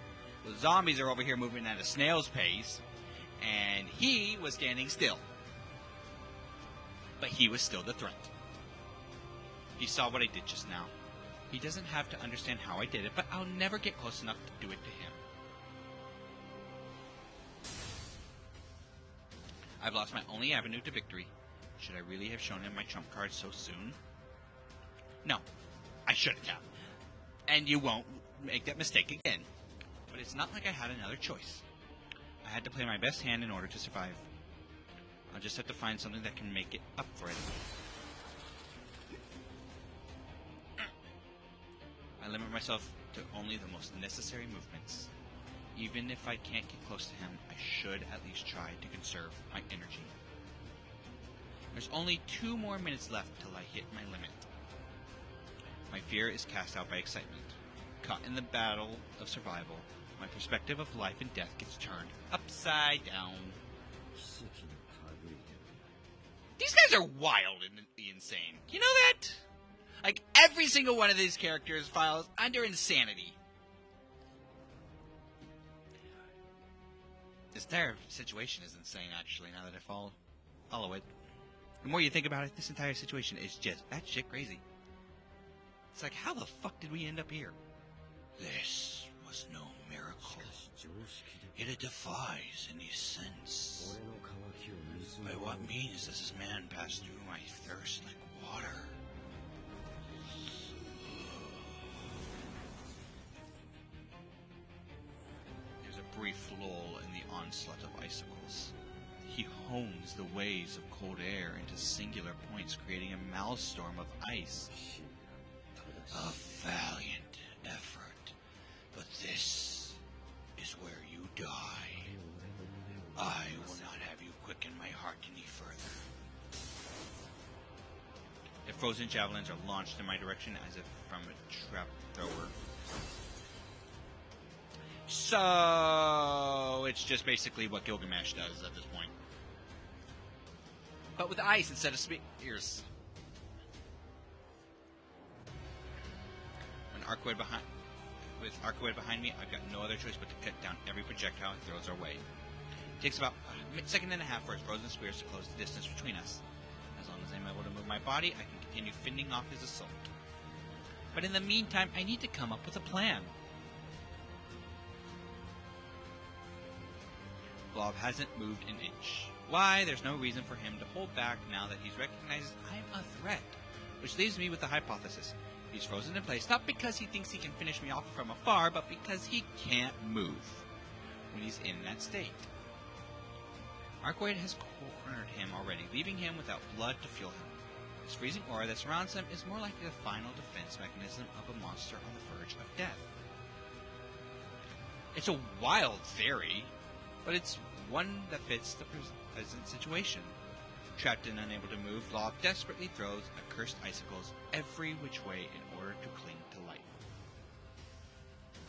The zombies are over here moving at a snail's pace, and he was standing still. But he was still the threat. He saw what I did just now. He doesn't have to understand how I did it, but I'll never get close enough to do it to him. I've lost my only avenue to victory. Should I really have shown him my trump card so soon? No, I shouldn't have. And you won't make that mistake again. But it's not like I had another choice. I had to play my best hand in order to survive. I'll just have to find something that can make it up for it. I limit myself to only the most necessary movements. Even if I can't get close to him, I should at least try to conserve my energy. There's only 2 more minutes left till I hit my limit. My fear is cast out by excitement. Caught in the battle of survival, my perspective of life and death gets turned upside down. These guys are wild and insane. You know that? Like, every single one of these characters falls under insanity. This entire situation is insane, actually, now that I follow it. The more you think about it, this entire situation is just batshit crazy. It's like, how the fuck did we end up here? This was no miracle. It defies any sense. By what means does this man pass through my thirst like water? There's a brief lull in the onslaught of icicles. He hones the waves of cold air into singular points, creating a maelstrom of ice. A valiant effort, but this is where you die. I will not have you quicken my heart any further. The frozen javelins are launched in my direction as if from a trap thrower. So it's just basically what Gilgamesh does at this point. But with ice instead of spears. With Archwood behind me, I've got no other choice but to cut down every projectile he throws our way. It takes about a second and a half for his frozen spears to close the distance between us. As long as I'm able to move my body, I can continue fending off his assault. But in the meantime, I need to come up with a plan. Blob hasn't moved an inch. Why? There's no reason for him to hold back now that he's recognized I'm a threat. Which leaves me with the hypothesis. He's frozen in place, not because he thinks he can finish me off from afar, but because he can't move when he's in that state. Archwood has cornered him already, leaving him without blood to fuel him. His freezing aura that surrounds him is more like the final defense mechanism of a monster on the verge of death. It's a wild theory, but it's one that fits the present situation. Trapped and unable to move, Law desperately throws accursed icicles every which way in order to cling to life.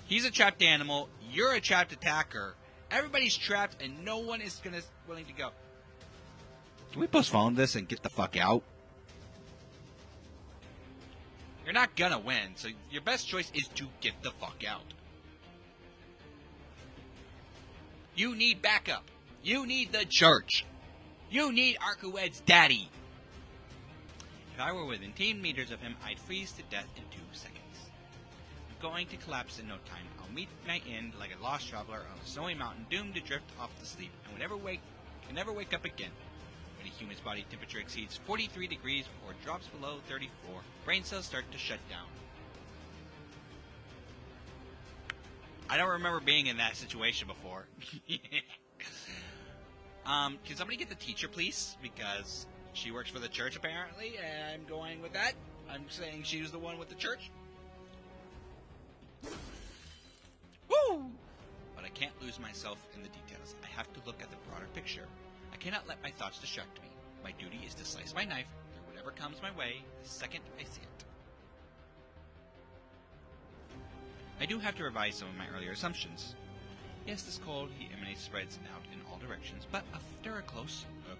He's a trapped animal, you're a trapped attacker, everybody's trapped and no one is willing to go. Can we postpone this and get the fuck out? You're not gonna win, so your best choice is to get the fuck out. You need backup. You need the church. You need Arcued's daddy. If I were within 10 meters of him, I'd freeze to death in 2 seconds. I'm going to collapse in no time. I'll meet my end like a lost traveler on a snowy mountain, doomed to drift off to sleep, and can never wake up again. When a human's body temperature exceeds 43 degrees or drops below 34, brain cells start to shut down. I don't remember being in that situation before. Can somebody get the teacher, please? Because she works for the church, apparently, and I'm going with that. I'm saying she was the one with the church. Woo! But I can't lose myself in the details. I have to look at the broader picture. I cannot let my thoughts distract me. My duty is to slice my knife through whatever comes my way the second I see it. I do have to revise some of my earlier assumptions. Yes, this cold he emanates spreads out in all directions, but after a close look,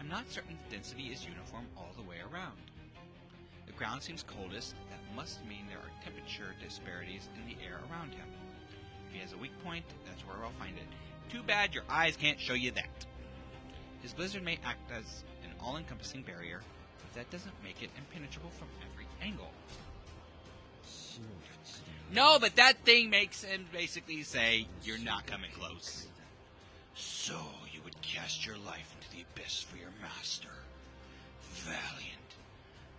I'm not certain the density is uniform all the way around. The ground seems coldest. That must mean there are temperature disparities in the air around him. If he has a weak point, that's where I'll find it. Too bad your eyes can't show you that. His blizzard may act as an all-encompassing barrier, but that doesn't make it impenetrable from every angle. No, but that thing makes him basically say, you're not coming close. So you would cast your life into the abyss for your master. Valiant,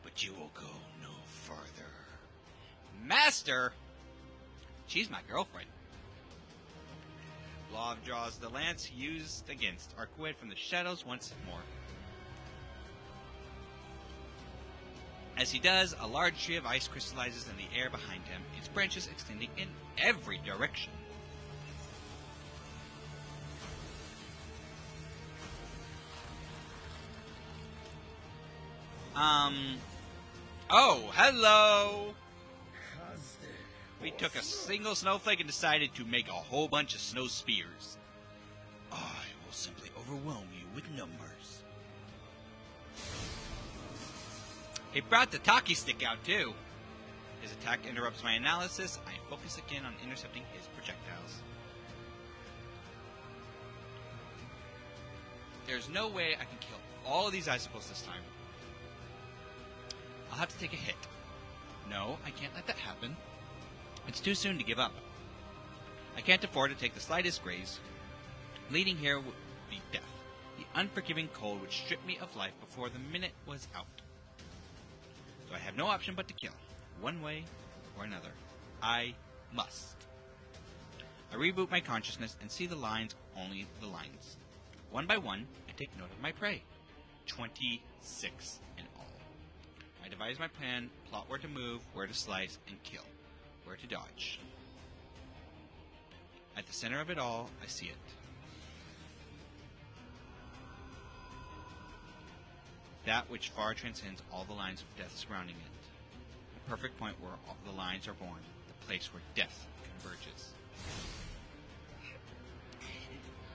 but you will go no farther. Master? She's my girlfriend. Law draws the lance used against Arcued from the shadows once more. As he does, a large tree of ice crystallizes in the air behind him, its branches extending in every direction. Oh, hello! We took a single snowflake and decided to make a whole bunch of snow spears. I will simply overwhelm you with numbers. He brought the talkie stick out, too. His attack interrupts my analysis. I focus again on intercepting his projectiles. There's no way I can kill all of these icicles this time. I'll have to take a hit. No, I can't let that happen. It's too soon to give up. I can't afford to take the slightest graze. Leading here would be death. The unforgiving cold would strip me of life before the minute was out. So I have no option but to kill, one way or another. I must. I reboot my consciousness and see the lines, only the lines. One by one, I take note of my prey. 26 in all. I devise my plan, plot where to move, where to slice, and kill. Where to dodge. At the center of it all, I see it. That which far transcends all the lines of death surrounding it. The perfect point where all the lines are born, the place where death converges.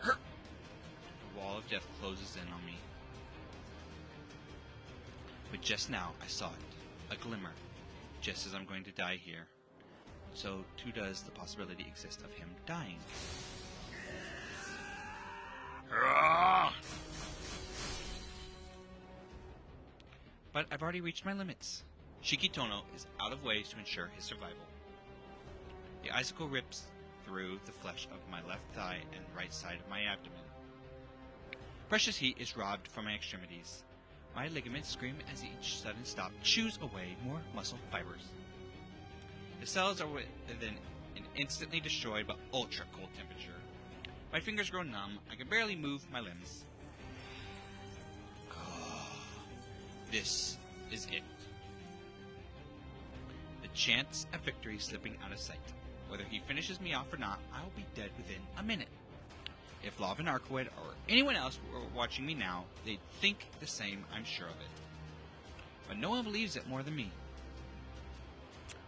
The wall of death closes in on me. But just now, I saw it, a glimmer, just as I'm going to die here. So, too does the possibility exist of him dying. But I've already reached my limits. Shikitono is out of ways to ensure his survival. The icicle rips through the flesh of my left thigh and right side of my abdomen. Precious heat is robbed from my extremities. My ligaments scream as each sudden stop chews away more muscle fibers. The cells are within and instantly destroyed by ultra cold temperature. My fingers grow numb. I can barely move my limbs. This is it. The chance of victory slipping out of sight. Whether he finishes me off or not, I will be dead within a minute. If Lav and Arkwood or anyone else were watching me now, they'd think the same, I'm sure of it. But no one believes it more than me.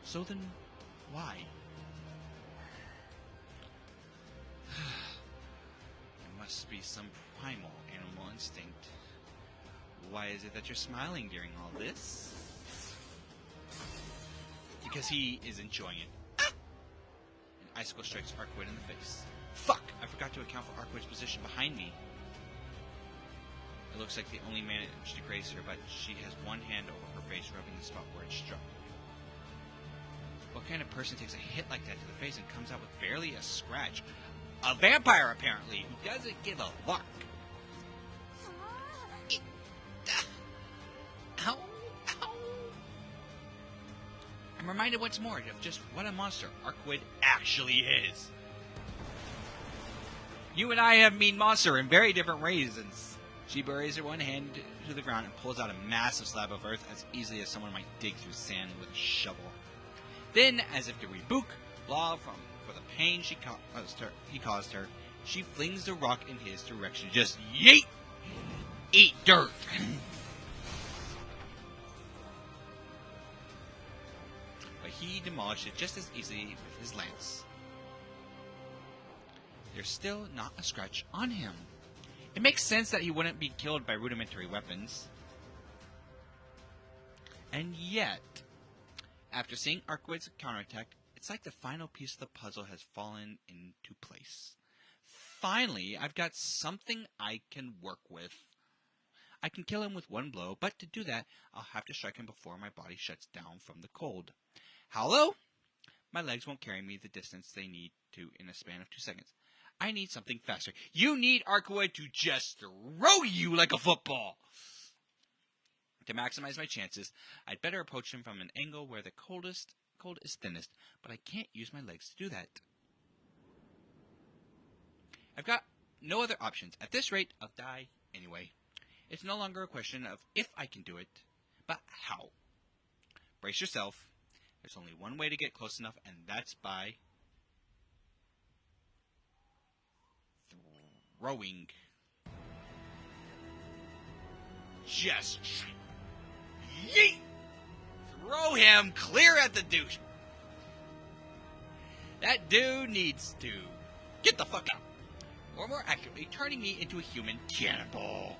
So then, why? There must be some primal animal instinct. Why is it that you're smiling during all this? Because he is enjoying it. Ah! An icicle strikes Arkwood in the face. Fuck! I forgot to account for Arkwood's position behind me. It looks like they only managed to graze her, but she has one hand over her face, rubbing the spot where it struck. What kind of person takes a hit like that to the face and comes out with barely a scratch? A vampire, apparently, who doesn't give a fuck. Ow! Ow! I'm reminded once more of just what a monster Arkwood actually is. You and I have mean monster in very different reasons. She buries her one hand to the ground and pulls out a massive slab of earth as easily as someone might dig through sand with a shovel. Then, as if to reboot Law for the pain he caused her, she flings the rock in his direction. Just yeet! Eat dirt! But he demolished it just as easily with his lance. There's still not a scratch on him. It makes sense that he wouldn't be killed by rudimentary weapons. And yet, after seeing Arkwood's counterattack, it's like the final piece of the puzzle has fallen into place. Finally, I've got something I can work with. I can kill him with one blow, but to do that, I'll have to strike him before my body shuts down from the cold. Hello? My legs won't carry me the distance they need to in a span of 2 seconds. I need something faster. You need Arkwood to just throw you like a football. To maximize my chances, I'd better approach him from an angle where the cold is thinnest, but I can't use my legs to do that. I've got no other options. At this rate, I'll die anyway. It's no longer a question of if I can do it, but how. Brace yourself. There's only one way to get close enough, and that's by throwing. Just yeet! Throw him clear at the douche. That dude needs to get the fuck out. Or more accurately, turning me into a human cannibal.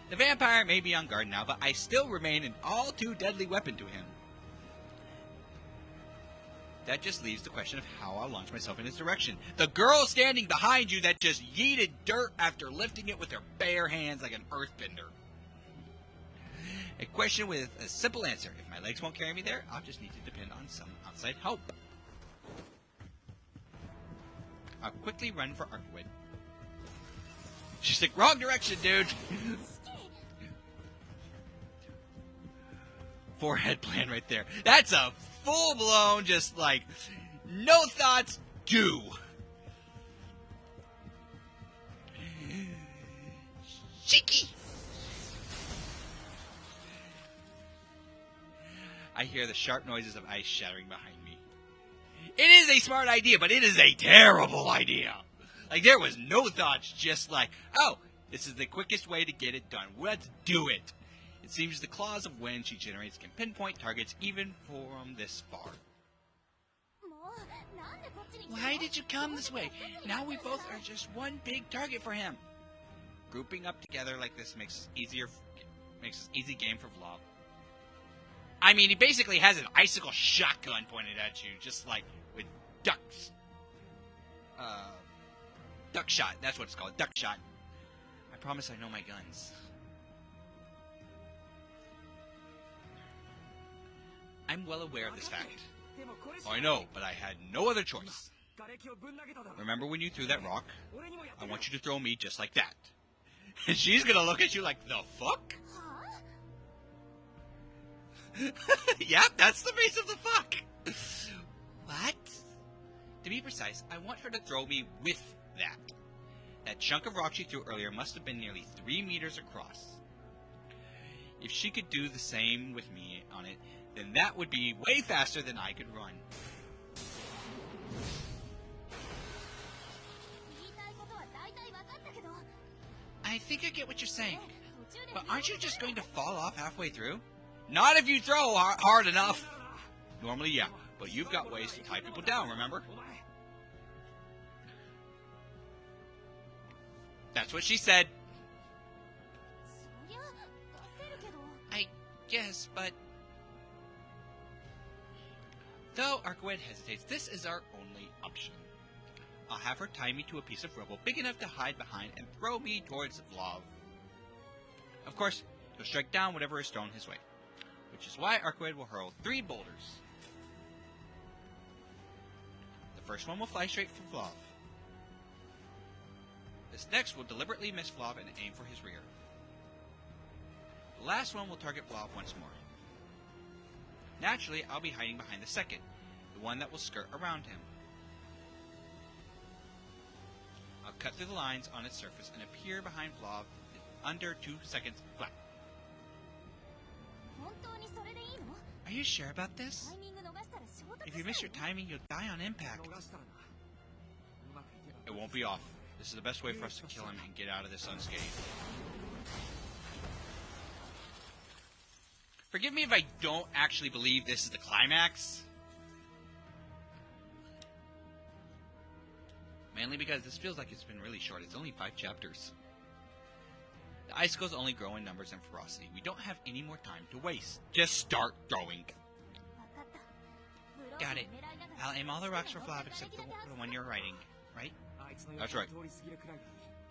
The vampire may be on guard now, but I still remain an all too deadly weapon to him. That just leaves the question of how I'll launch myself in his direction. The girl standing behind you that just yeeted dirt after lifting it with her bare hands like an earthbender. A question with a simple answer. If my legs won't carry me there, I'll just need to depend on some outside help. I'll quickly run for Arkwood. She's like, wrong direction, dude! Forehead plan right there. That's a full-blown, just like, no thoughts, do. Cheeky! I hear the sharp noises of ice shattering behind me. It is a smart idea, but it is a terrible idea. Like, there was no thoughts, just like, oh, this is the quickest way to get it done. Let's do it. It seems the claws of wind she generates can pinpoint targets even from this far. Why did you come this way? Now we both are just one big target for him. Grouping up together like this makes this easy game for Vlad. I mean, he basically has an icicle shotgun pointed at you, just like with ducks. Duck shot. That's what it's called. Duck shot. I promise I know my guns. I'm well aware of this fact. I know, but I had no other choice. Remember when you threw that rock? I want you to throw me just like that. And she's gonna look at you like, the fuck? Yep, that's the base of the fuck. What? To be precise, I want her to throw me with that. That chunk of rock she threw earlier must have been nearly 3 meters across. If she could do the same with me on it, then that would be way faster than I could run. I think I get what you're saying. But aren't you just going to fall off halfway through? Not if you throw hard enough. Normally, yeah. But you've got ways to tie people down, remember? That's what she said. I guess, but... Though Arkwed hesitates, this is our only option. I'll have her tie me to a piece of rubble big enough to hide behind and throw me towards Vlav. Of course, he'll strike down whatever is thrown his way, which is why Arkwed will hurl 3 boulders. The first one will fly straight for Vlav. This next will deliberately miss Vlav and aim for his rear. The last one will target Vlav once more. Naturally, I'll be hiding behind the second, the one that will skirt around him. I'll cut through the lines on its surface and appear behind Vlav in under 2 seconds flat. Are you sure about this? If you miss your timing, you'll die on impact. It won't be off. This is the best way for us to kill him and get out of this unscathed. Forgive me if I don't actually believe this is the climax. Mainly because this feels like it's been really short. It's only 5 chapters. The icicles only grow in numbers and ferocity. We don't have any more time to waste. Just start throwing. Got it. I'll aim all the rocks for Vlav except the one you're riding, right? That's right.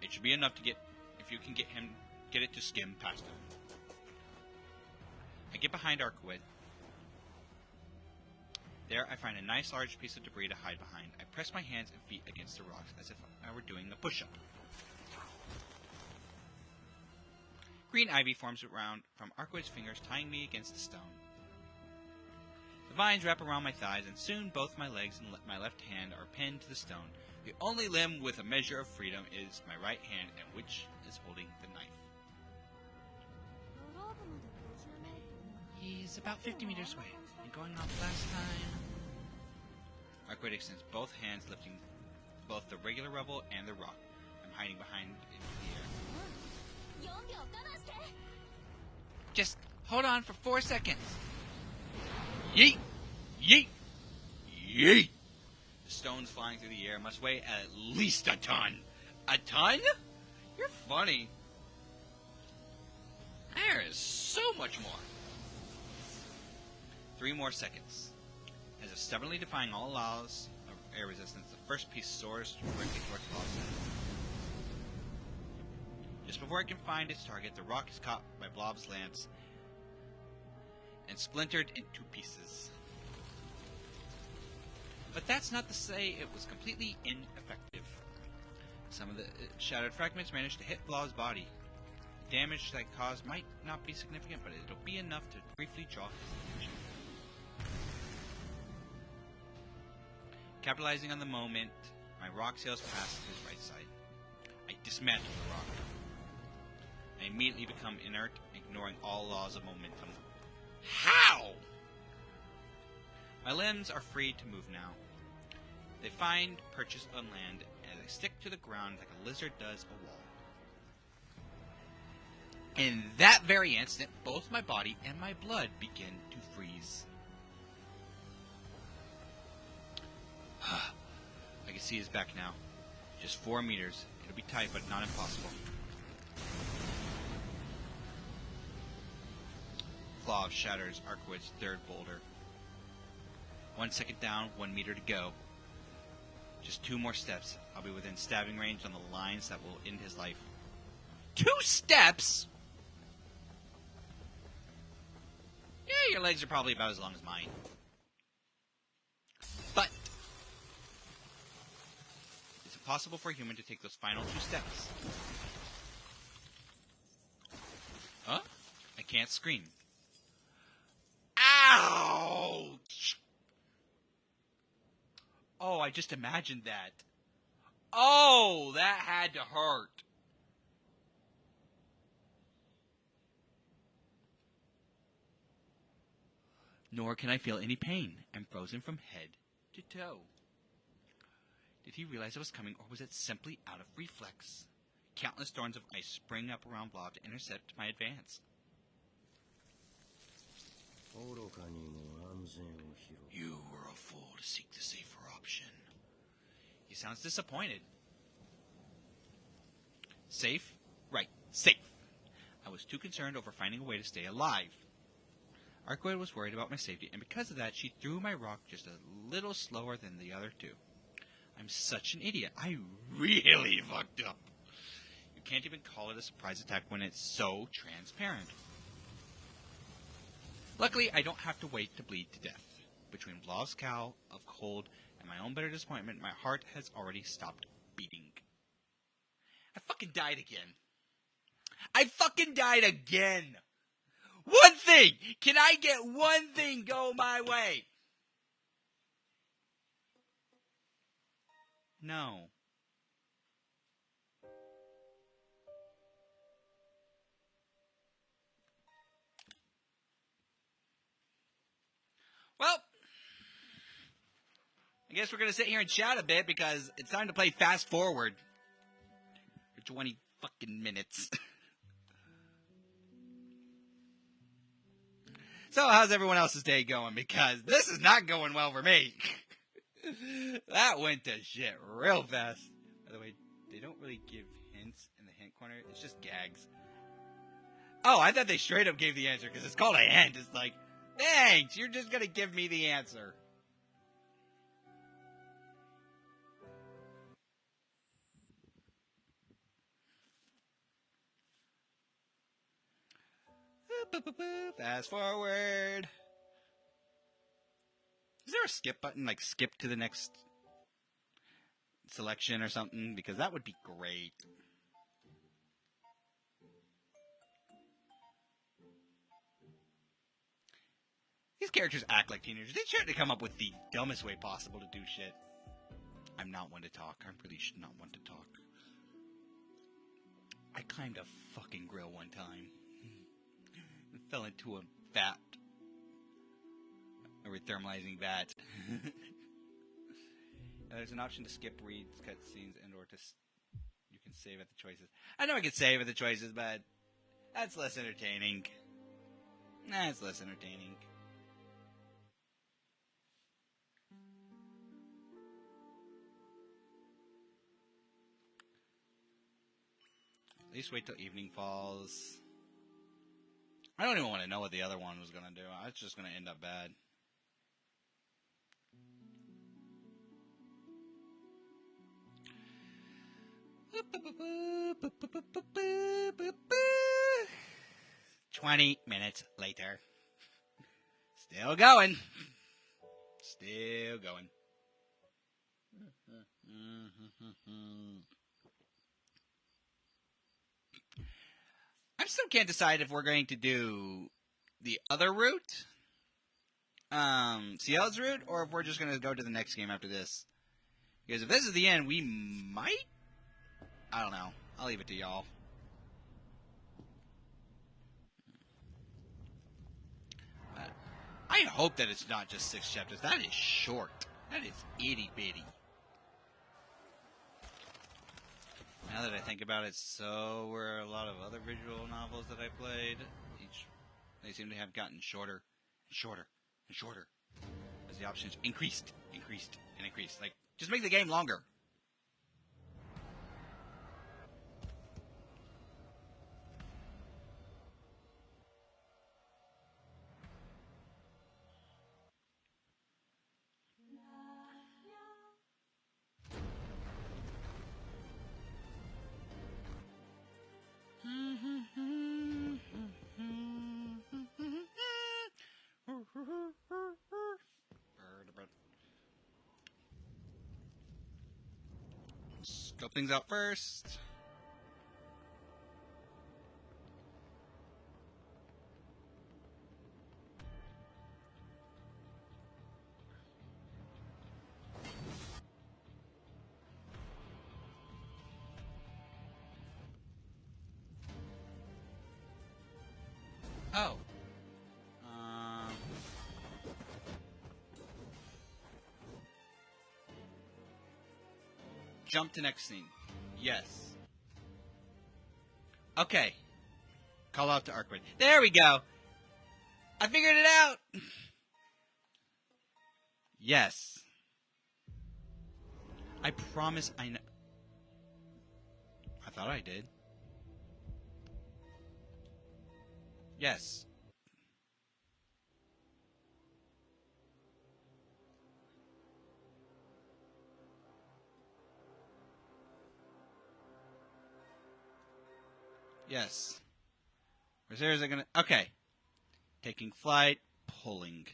It should be enough to get, if you can get it to skim past him. I get behind Arkwed. There I find a nice large piece of debris to hide behind. I press my hands and feet against the rocks as if I were doing a push-up. Green ivy forms around from Arkwed's fingers, tying me against the stone. The vines wrap around my thighs, and soon both my legs and my left hand are pinned to the stone. The only limb with a measure of freedom is my right hand, and which is holding the knife. He's about 50 meters away, and going off last time. Arkwed extends both hands, lifting both the regular rubble and the rock. I'm hiding behind it in the air. Just hold on for 4 seconds. Yeet! Yeet! Yeet! The stones flying through the air must weigh at least a ton. A ton? You're funny. There is so much more. 3 more seconds. As if stubbornly defying all laws of air resistance, the first piece soars directly towards Vlav's head. Just before it can find its target, the rock is caught by Vlav's lance and splintered in 2 pieces. But that's not to say it was completely ineffective. Some of the shattered fragments managed to hit Vlav's body. The damage that caused might not be significant, but it'll be enough to briefly draw his attention. Capitalizing on the moment, my rock sails past his right side. I dismantle the rock. I immediately become inert, ignoring all laws of momentum. How? My limbs are free to move now. They find purchase on land as I stick to the ground like a lizard does a wall. In that very instant, both my body and my blood begin to freeze. I can see his back now. Just 4 meters. It'll be tight, but not impossible. Vlav shatters Arkwed's 3rd boulder. 1 second down, 1 meter to go. Just 2 more steps. I'll be within stabbing range on the lines that will end his life. 2 steps?! Yeah, your legs are probably about as long as mine. But is it possible for a human to take those final 2 steps? Huh? I can't scream. Ouch! Oh, I just imagined that. Oh, that had to hurt. Nor can I feel any pain. I'm frozen from head to toe. Did he realize I was coming, or was it simply out of reflex? Countless thorns of ice spring up around Blob to intercept my advance. You were a fool to seek the safer option. He sounds disappointed. Safe? Right, safe. I was too concerned over finding a way to stay alive. Arcwood was worried about my safety, and because of that, she threw my rock just a little slower than the other two. I'm such an idiot. I really fucked up. You can't even call it a surprise attack when it's so transparent. Luckily, I don't have to wait to bleed to death. Between Blob's cowl of cold and my own bitter disappointment, my heart has already stopped beating. I fucking died again. I fucking died again! One thing! Can I get one thing go my way? No. Well, I guess we're going to sit here and chat a bit because it's time to play Fast Forward for 20 fucking minutes. So, how's everyone else's day going? Because this is not going well for me. That went to shit real fast. By the way, they don't really give hints in the hint corner. It's just gags. Oh, I thought they straight up gave the answer because it's called a hint. It's like, thanks, you're just going to give me the answer. Fast forward. Is there a skip button? Like skip to the next selection or something? Because that would be great. These characters act like teenagers. They try to come up with the dumbest way possible to do shit. I'm not one to talk. I really should not want to talk. I climbed a fucking grill one time. Fell into a vat. A rethermalizing vat. There's an option to skip reads, cutscenes, and or to you can save at the choices. I know I can save at the choices, but that's less entertaining. That's less entertaining. At least wait till evening falls. I don't even want to know what the other one was going to do. It's just going to end up bad. "20 minutes later. Still going. Still going. I still can't decide if we're going to do the other route, CL's route, or if we're just going to go to the next game after this. Because if this is the end, we might? I don't know. I'll leave it to y'all. But I hope that it's not just 6 chapters. That is short. That is itty-bitty. Now that I think about it, so were a lot of other visual novels that I played. They seem to have gotten shorter and shorter and shorter as the options increased, and increased. Like, just make the game longer. Scope things out first. Oh. Jump to next scene. Yes. Okay. Call out to Arkwin. There we go. I figured it out. Yes. I promise I know. I thought I did. Yes. Yes. Where is it gonna... Okay. Taking flight. Pulling.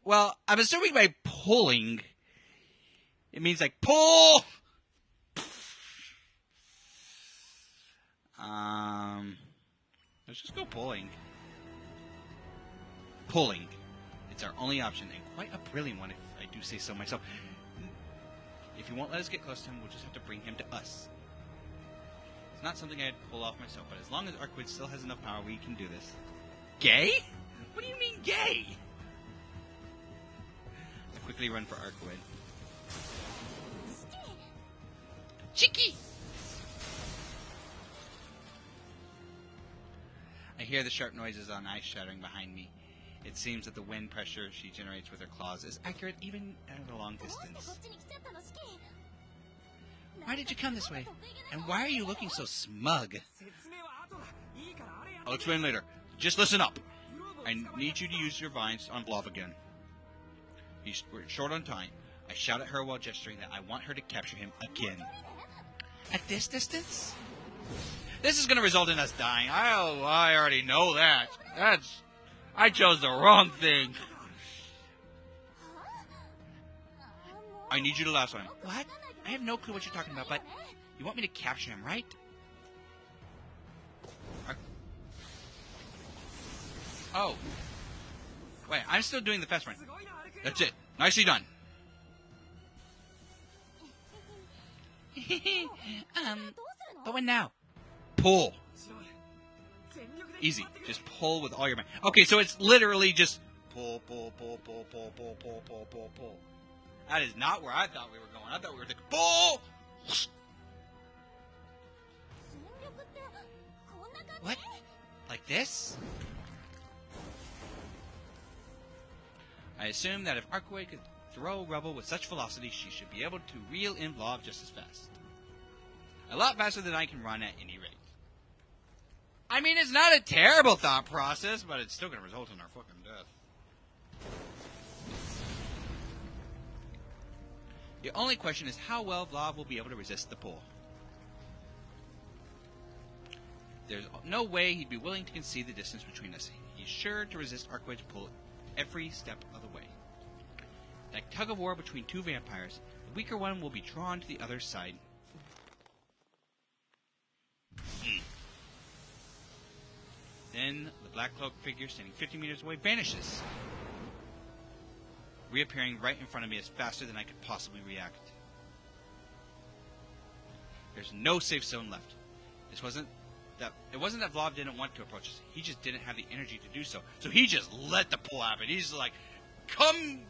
Well, I'm assuming by pulling, it means like pull. Let's just go pulling. Pulling. It's our only option, and quite a brilliant one, if I do say so myself. If he won't let us get close to him, we'll just have to bring him to us. It's not something I'd pull off myself, but as long as Arkwid still has enough power, we can do this. Gay? What do you mean gay? I quickly run for Arkwid. Cheeky! I hear the sharp noises on ice shattering behind me. It seems that the wind pressure she generates with her claws is accurate even at a long distance. Why did you come this way? And why are you looking so smug? I'll explain later. Just listen up. I need you to use your vines on Blav again. We're short on time. I shout at her while gesturing that I want her to capture him again. At this distance? This is going to result in us dying. I already know that. I chose the wrong thing. I need you to last one. What? I have no clue what you're talking about, but you want me to capture him, right? Oh. Wait, I'm still doing the fast run. That's it. Nicely done. But when now? Pull. Easy. Just pull with all your might. Okay, so it's literally just pull, pull, pull, pull, pull, pull, pull, pull, pull, pull. That is not where I thought we were going. I thought we were thinking pull! What? Like this? I assume that if Arkway could throw rubble with such velocity, she should be able to reel in Vlav just as fast. A lot faster than I can run at any rate. I mean, it's not a terrible thought process, but it's still going to result in our fucking death. The only question is how well Vlav will be able to resist the pull. There's no way he'd be willing to concede the distance between us. He's sure to resist Arkway's pull every step of the way. Like tug of war between two vampires, the weaker one will be drawn to the other side. Then the black cloaked figure standing 50 meters away vanishes, reappearing right in front of me as faster than I could possibly react. There's no safe zone left. It wasn't that Vlav didn't want to approach us. He just didn't have the energy to do so. So he just let the pull happen. He's like, "Come,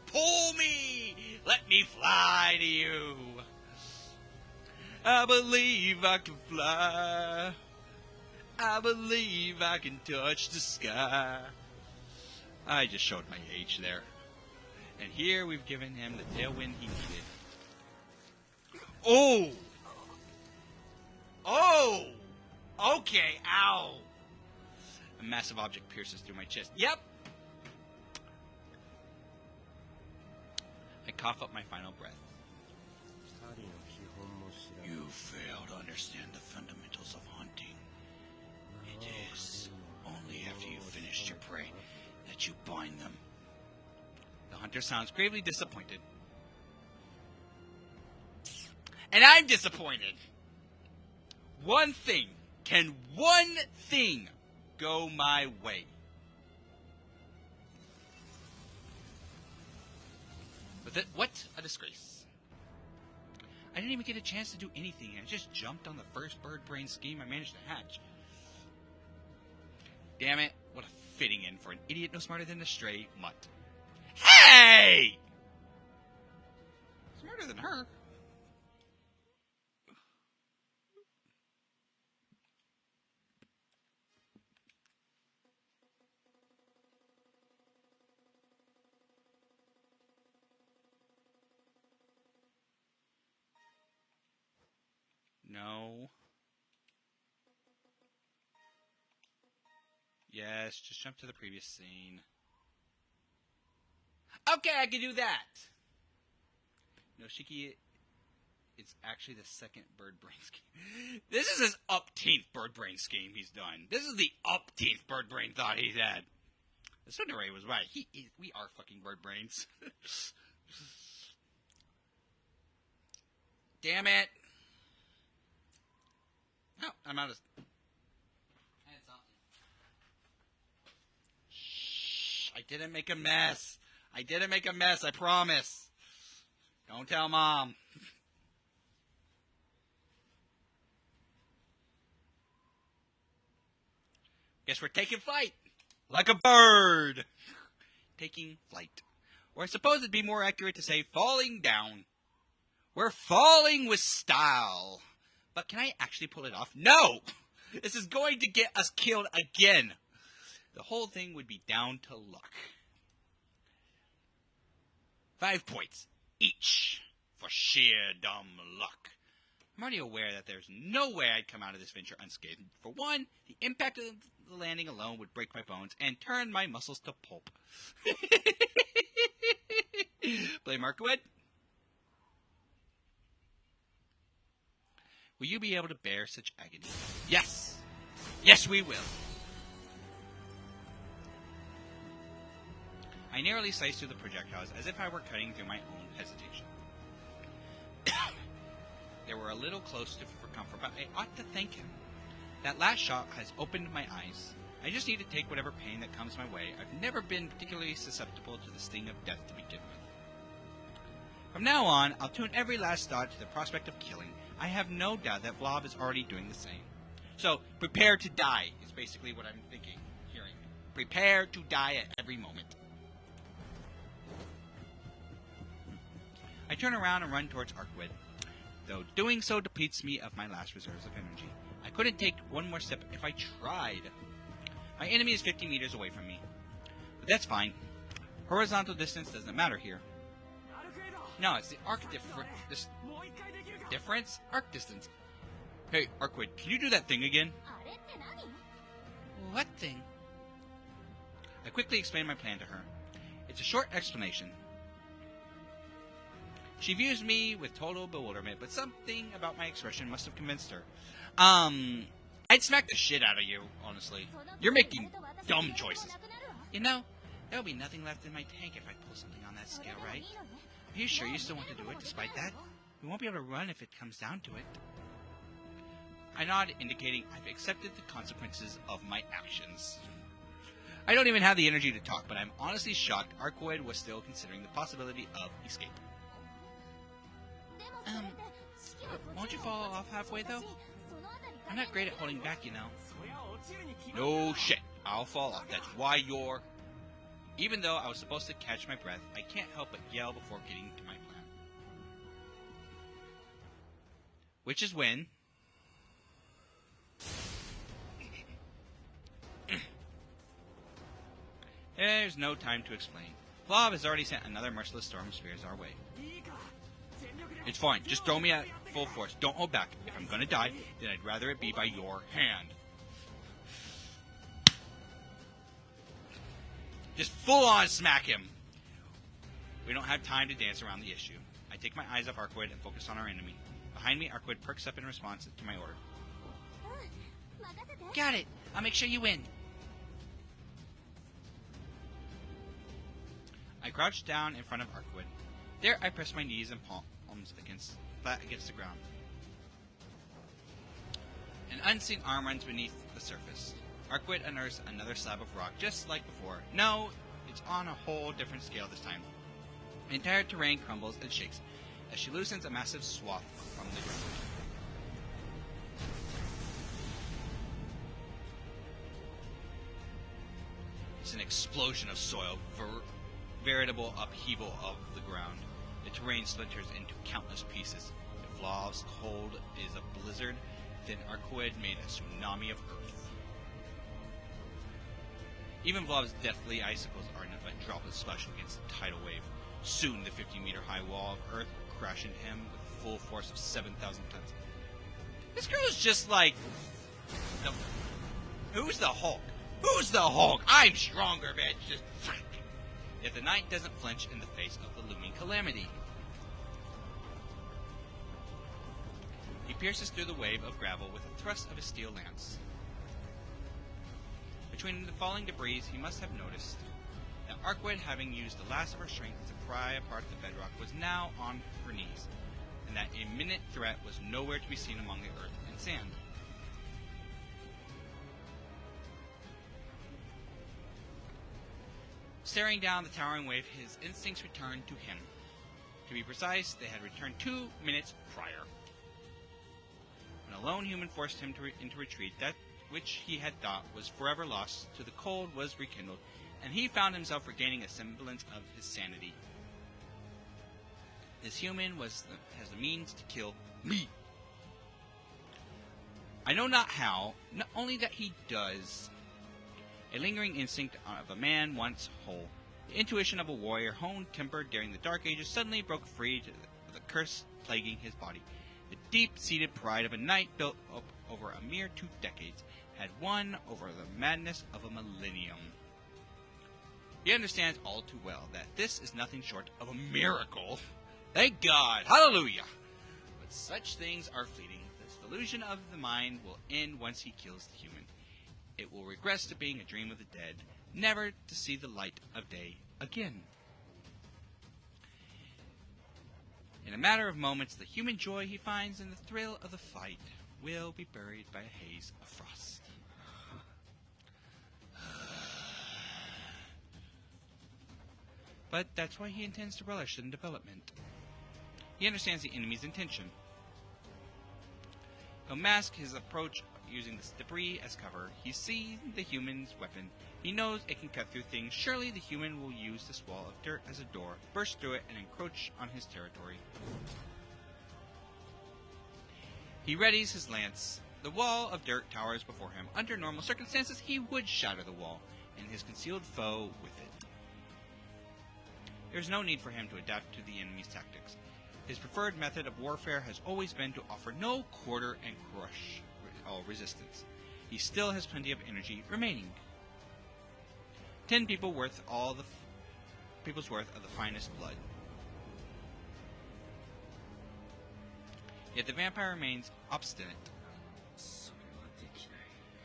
pull me! Let me fly to you. I believe I can fly. I believe I can touch the sky." I just showed my age there. And here we've given him the tailwind he needed. Oh! Oh! Okay, ow! A massive object pierces through my chest. Yep! I cough up my final breath. You fail to understand the fundamentals of hunting. It is only after you've finished your prey that you bind them. The hunter sounds gravely disappointed. And I'm disappointed! Can one thing go my way? But what a disgrace. I didn't even get a chance to do anything. I just jumped on the first bird brain scheme I managed to hatch. Damn it, what a fitting end for an idiot no smarter than a stray mutt. Hey! Smarter than her. No. Yes, just jump to the previous scene. Okay, I can do that! No, Shiki, it's actually the second bird brain scheme. This is his upteenth bird brain scheme he's done. This is the upteenth bird brain thought he's had. The Tsundere was right. We are fucking bird brains. Damn it. No, I'm out of... I had something. Shh, I didn't make a mess. I didn't make a mess, I promise. Don't tell Mom. Guess we're taking flight. Like a bird. Taking flight. Or I suppose it'd be more accurate to say falling down. We're falling with style. But can I actually pull it off? No! This is going to get us killed again. The whole thing would be down to luck. 5 points each for sheer dumb luck. I'm already aware that there's no way I'd come out of this venture unscathed. For one, the impact of the landing alone would break my bones and turn my muscles to pulp. Blame Arkwood? Will you be able to bear such agony? Yes! Yes, we will! I narrowly sliced through the projectiles as if I were cutting through my own hesitation. They were a little close for comfort, but I ought to thank him. That last shot has opened my eyes. I just need to take whatever pain that comes my way. I've never been particularly susceptible to the sting of death to begin with. From now on, I'll tune every last thought to the prospect of killing. I have no doubt that Vlav is already doing the same. So, prepare to die is basically what I'm thinking, hearing. Prepare to die at every moment. I turn around and run towards Arkwood, though doing so depletes me of my last reserves of energy. I couldn't take one more step if I tried. My enemy is 50 meters away from me. But that's fine. Horizontal distance doesn't matter here. No, it's the arc difference? Arc distance. Hey, Arkwood, can you do that thing again? What thing? I quickly explained my plan to her. It's a short explanation. She views me with total bewilderment, but something about my expression must have convinced her. I'd smack the shit out of you, honestly. You're making dumb choices. You know, there'll be nothing left in my tank if I pull something on that scale, right? Are you sure you still want to do it despite that? We won't be able to run if it comes down to it. I nod, indicating I've accepted the consequences of my actions. I don't even have the energy to talk, but I'm honestly shocked Arkwood was still considering the possibility of escape. Won't you fall off halfway, though? I'm not great at holding back, you know. No shit. I'll fall off. That's why you're... Even though I was supposed to catch my breath, I can't help but yell before getting to my plan. Which is when... There's no time to explain. Vlav has already sent another merciless storm of spears our way. It's fine. Just throw me at full force. Don't hold back. If I'm gonna die, then I'd rather it be by your hand. Just full-on smack him. We don't have time to dance around the issue. I take my eyes off Arkwood and focus on our enemy. Behind me, Arkwood perks up in response to my order. Got it. I'll make sure you win. I crouch down in front of Arkwood. There, I press my knees and palms flat against the ground. An unseen arm runs beneath the surface. Arkwood unearths another slab of rock, just like before. No, it's on a whole different scale this time. The entire terrain crumbles and shakes as she loosens a massive swath from the ground. It's an explosion of soil, veritable upheaval of the ground. The terrain splinters into countless pieces. If Vlav's cold is a blizzard, then Arkwood made a tsunami of earth. Even Vlav's deathly icicles are nothing but droplets splashing against the tidal wave. Soon the 50-meter high wall of earth will crash into him with a full force of 7,000 tons. This girl is just like... Who's the Hulk? Who's the Hulk? I'm stronger, bitch. Just... Yet the knight doesn't flinch in the face of the looming calamity. He pierces through the wave of gravel with a thrust of his steel lance. Between the falling debris, he must have noticed that Arkwed, having used the last of her strength to pry apart the bedrock, was now on her knees, and that a imminent threat was nowhere to be seen among the earth and sand. Staring down the towering wave, his instincts returned to him. To be precise, they had returned 2 minutes prior. When a lone human forced him into retreat, that which he had thought was forever lost to the cold was rekindled, and he found himself regaining a semblance of his sanity. This human has the means to kill me. I know not how, not only that he does. A lingering instinct of a man once whole. The intuition of a warrior honed timber during the Dark Ages suddenly broke free of the curse plaguing his body. The deep-seated pride of a knight built up over a mere 2 decades had won over the madness of a millennium. He understands all too well that this is nothing short of a miracle. Thank God! Hallelujah! But such things are fleeting. This delusion of the mind will end once he kills the human. It will regress to being a dream of the dead, never to see the light of day again. In a matter of moments, the human joy he finds in the thrill of the fight will be buried by a haze of frost. But that's why he intends to relish in development. He understands the enemy's intention. He'll mask his approach using this debris as cover. He sees the human's weapon. He knows it can cut through things. Surely the human will use this wall of dirt as a door, burst through it, and encroach on his territory. He readies his lance. The wall of dirt towers before him. Under normal circumstances, he would shatter the wall, and his concealed foe with it. There's no need for him to adapt to the enemy's tactics. His preferred method of warfare has always been to offer no quarter and crush all resistance. He still has plenty of energy remaining. 10 people worth all the people's worth of the finest blood. Yet the vampire remains obstinate.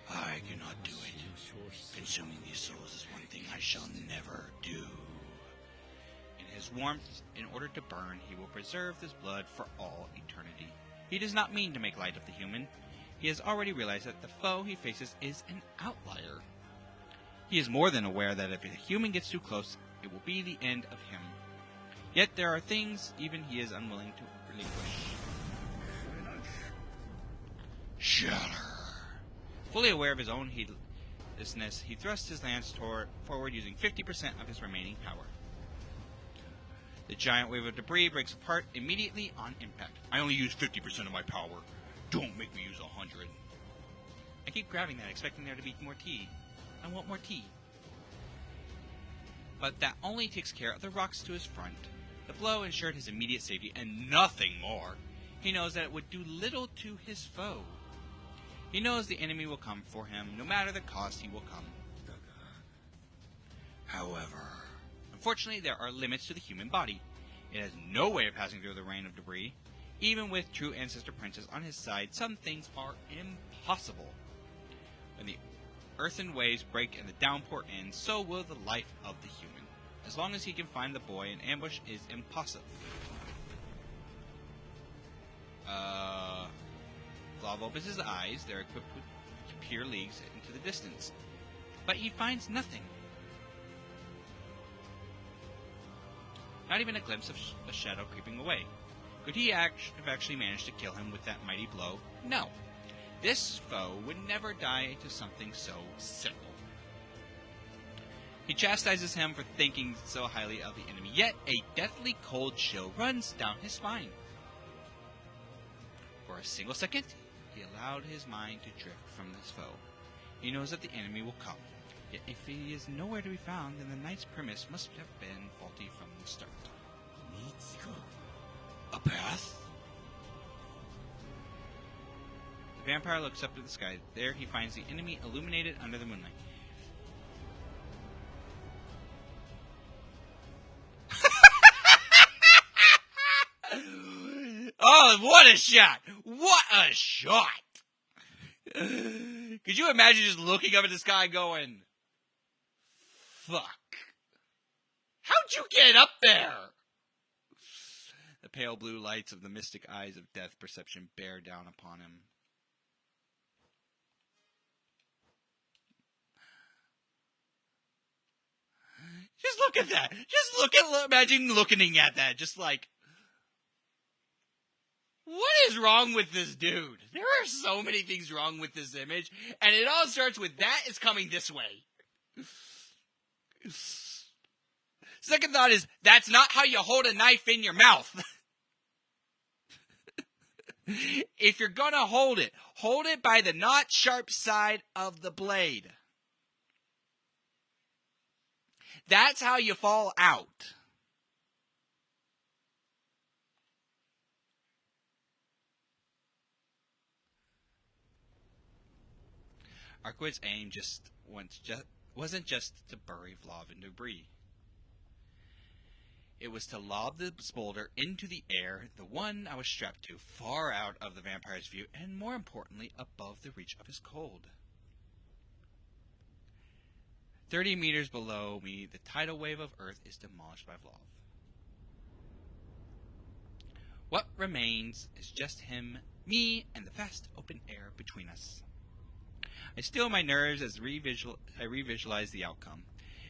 I cannot do it. Consuming these souls is one thing I shall never do. In his warmth, in order to burn, he will preserve this blood for all eternity. He does not mean to make light of the human. He has already realized that the foe he faces is an outlier. He is more than aware that if a human gets too close, it will be the end of him. Yet there are things even he is unwilling to relinquish. Shatter. Fully aware of his own heedlessness, he thrusts his lance forward using 50% of his remaining power. The giant wave of debris breaks apart immediately on impact. I only use 50% of my power. Don't make me use 100. I keep grabbing that, expecting there to be more tea. I want more tea. But that only takes care of the rocks to his front. The blow ensured his immediate safety, and nothing more. He knows that it would do little to his foe. He knows the enemy will come for him. No matter the cost, he will come. However, unfortunately, there are limits to the human body. It has no way of passing through the rain of debris. Even with true ancestor princes on his side, some things are impossible. When the earthen waves break and the downpour ends, so will the life of the human. As long as he can find the boy, an ambush is impossible. Vlav opens his eyes. They're equipped to peer leagues into the distance. But he finds nothing. Not even a glimpse of a shadow creeping away. Could he have actually managed to kill him with that mighty blow? No. This foe would never die to something so simple. He chastises him for thinking so highly of the enemy, yet a deathly cold chill runs down his spine. For a single second, he allowed his mind to drift from this foe. He knows that the enemy will come. Yet if he is nowhere to be found, then the knight's premise must have been faulty from the start. A path? The vampire looks up to the sky. There he finds the enemy illuminated under the moonlight. Oh, what a shot! What a shot! Could you imagine just looking up at the sky going, fuck. How'd you get up there? The pale blue lights of the mystic eyes of death perception bear down upon him. Just look at that. Imagine looking at that. Just like, what is wrong with this dude? There are so many things wrong with this image, and it all starts with that is coming this way. Second thought is, that's not how you hold a knife in your mouth. If you're gonna hold it by the not sharp side of the blade. That's how you fall out. Arkwood's aim wasn't just to bury Vlav in debris. It was to lob the boulder into the air, the one I was strapped to, far out of the vampire's view, and more importantly, above the reach of his cold. 30 meters below me, the tidal wave of Earth is demolished by Vlav. What remains is just him, me, and the vast open air between us. I steel my nerves as I revisualize the outcome.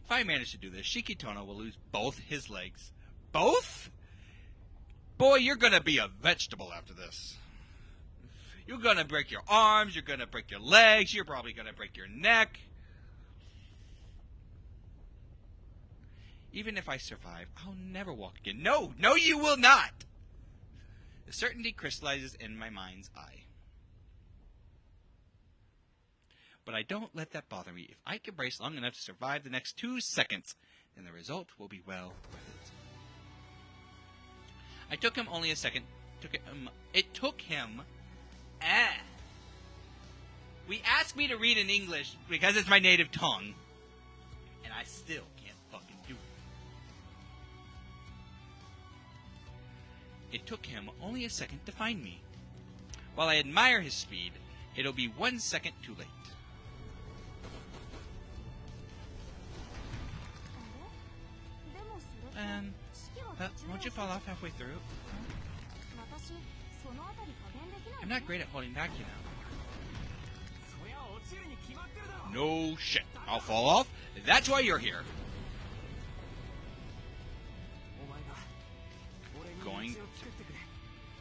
If I manage to do this, Shikitono will lose both his legs. Both? Boy, you're gonna be a vegetable after this. You're gonna break your arms, you're gonna break your legs, you're probably gonna break your neck. Even if I survive, I'll never walk again. No, you will not! The certainty crystallizes in my mind's eye. But I don't let that bother me. If I can brace long enough to survive the next 2 seconds, then the result will be well worth it. It took him only a second. It took him... We asked me to read in English because it's my native tongue. And I still can't fucking do it. It took him only a second to find me. While I admire his speed, it'll be 1 second too late. Won't you fall off halfway through? I'm not great at holding back, you know. No shit. I'll fall off. That's why you're here.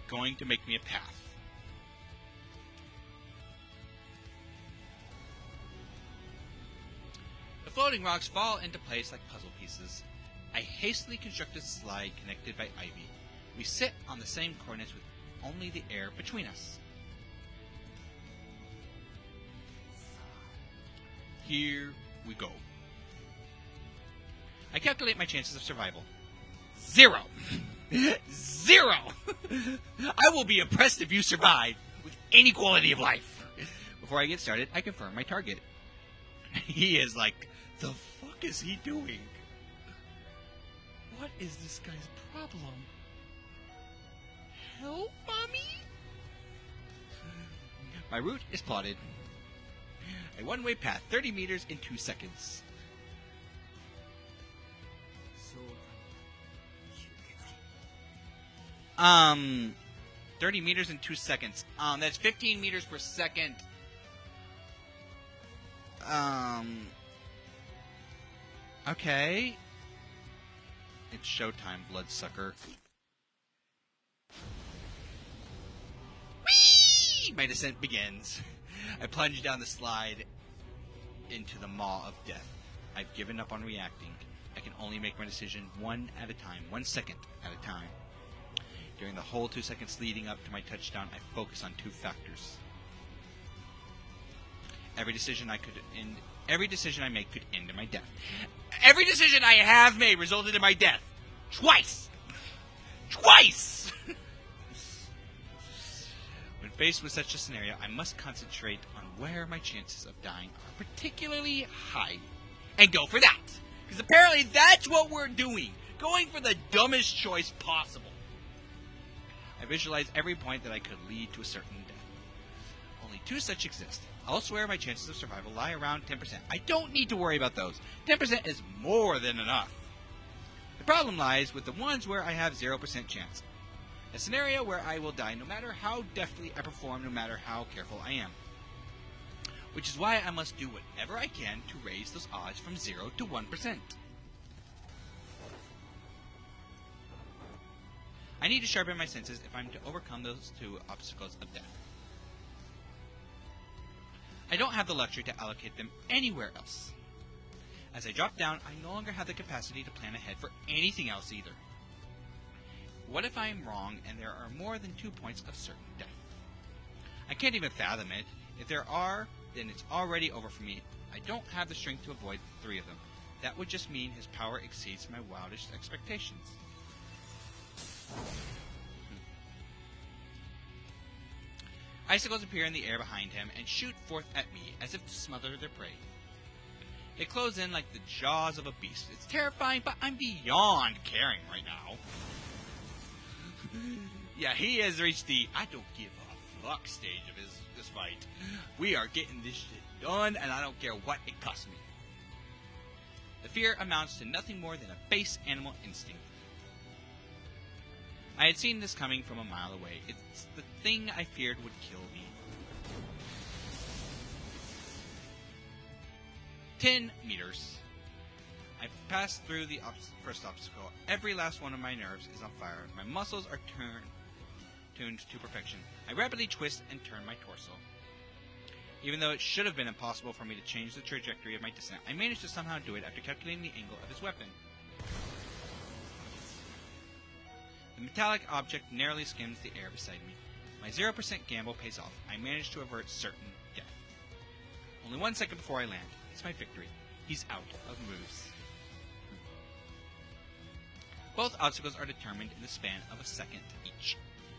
Going to make me a path. The floating rocks fall into place like puzzle pieces. I hastily construct a slide connected by ivy. We sit on the same cornice with only the air between us. Here we go. I calculate my chances of survival. 0! 0! I will be impressed if you survive with any quality of life. Before I get started, I confirm my target. He is like, the fuck is he doing? What is this guy's problem? Help, mommy? My route is plotted. A one-way path, 30 meters in 2 seconds. 30 meters in 2 seconds. That's 15 meters per second. Okay. It's showtime, bloodsucker. Whee! My descent begins. I plunge down the slide into the maw of death. I've given up on reacting. I can only make my decision 1 at a time, 1 second at a time. During the whole 2 seconds leading up to my touchdown, I focus on 2 factors. Every decision I make could end in my death. Every decision I have made resulted in my death. Twice! Twice! When Faced with such a scenario, I must concentrate on where my chances of dying are particularly high. And go for that! Because apparently that's what we're doing! Going for the dumbest choice possible. I visualize every point that I could lead to a certain death. Only 2 such exist. Elsewhere, my chances of survival lie around 10%. I don't need to worry about those. 10% is more than enough. The problem lies with the ones where I have 0% chance. A scenario where I will die no matter how deftly I perform, no matter how careful I am. Which is why I must do whatever I can to raise those odds from 0 to 1%. I need to sharpen my senses if I'm to overcome those 2 obstacles of death. I don't have the luxury to allocate them anywhere else. As I drop down, I no longer have the capacity to plan ahead for anything else either. What if I am wrong and there are more than 2 points of certain death? I can't even fathom it. If there are, then it's already over for me. I don't have the strength to avoid 3 of them. That would just mean his power exceeds my wildest expectations. Icicles appear in the air behind him and shoot forth at me as if to smother their prey. They close in like the jaws of a beast. It's terrifying, but I'm beyond caring right now. Yeah, he has reached the I don't give a fuck stage of this fight. We are getting this shit done, and I don't care what it costs me. The fear amounts to nothing more than a base animal instinct. I had seen this coming from a mile away. It's the thing I feared would kill me. 10 meters. I passed through the first obstacle. Every last one of my nerves is on fire. My muscles are tuned to perfection. I rapidly twist and turn my torso. Even though it should have been impossible for me to change the trajectory of my descent, I managed to somehow do it after calculating the angle of his weapon. The metallic object narrowly skims the air beside me. My 0% gamble pays off. I manage to avert certain death. Only 1 second before I land. It's my victory. He's out of moves. Both obstacles are determined in the span of a second each.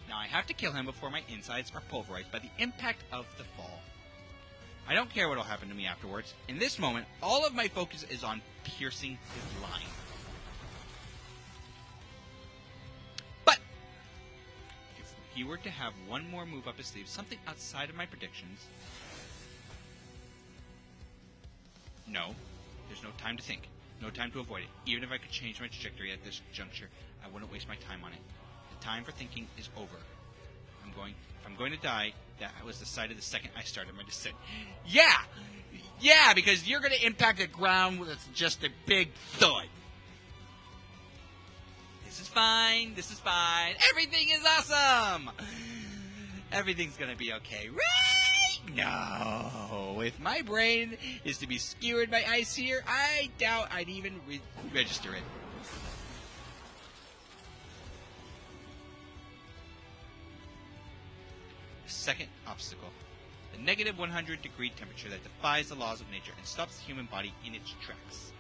Now I have to kill him before my insides are pulverized by the impact of the fall. I don't care what will happen to me afterwards. In this moment, all of my focus is on piercing his line. But if he were to have one more move up his sleeve, something outside of my predictions... No, there's no time to think. No time to avoid it. Even if I could change my trajectory at this juncture, I wouldn't waste my time on it. The time for thinking is over. If I'm going to die, that was decided the second I started my descent. Yeah, because you're going to impact the ground with just a big thud. This is fine. Everything is awesome. Everything's going to be okay, right? No. If my brain is to be skewered by ice here, I doubt I'd even register it. Second obstacle. The negative 100-degree temperature that defies the laws of nature and stops the human body in its tracks.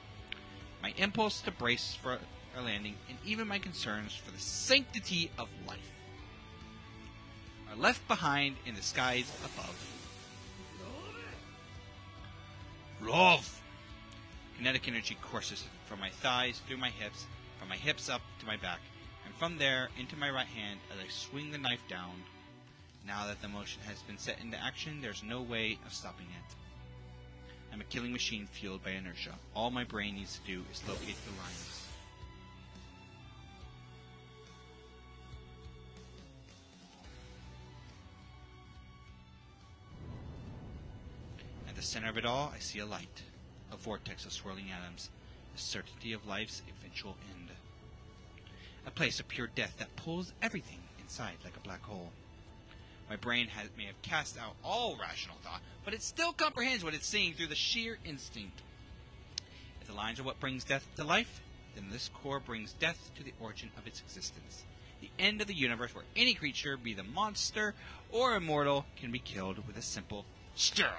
My impulse to brace for a landing, and even my concerns for the sanctity of life, are left behind in the skies above. Love! Kinetic energy courses from my thighs through my hips, from my hips up to my back, and from there into my right hand as I swing the knife down. Now that the motion has been set into action, there's no way of stopping it. I'm a killing machine fueled by inertia. All my brain needs to do is locate the lines. At the center of it all, I see a light, a vortex of swirling atoms, the certainty of life's eventual end. A place of pure death that pulls everything inside like a black hole. My brain may have cast out all rational thought, but it still comprehends what it's seeing through the sheer instinct. If the lines are what brings death to life, then this core brings death to the origin of its existence. The end of the universe where any creature, be the monster or immortal, can be killed with a simple stirrup.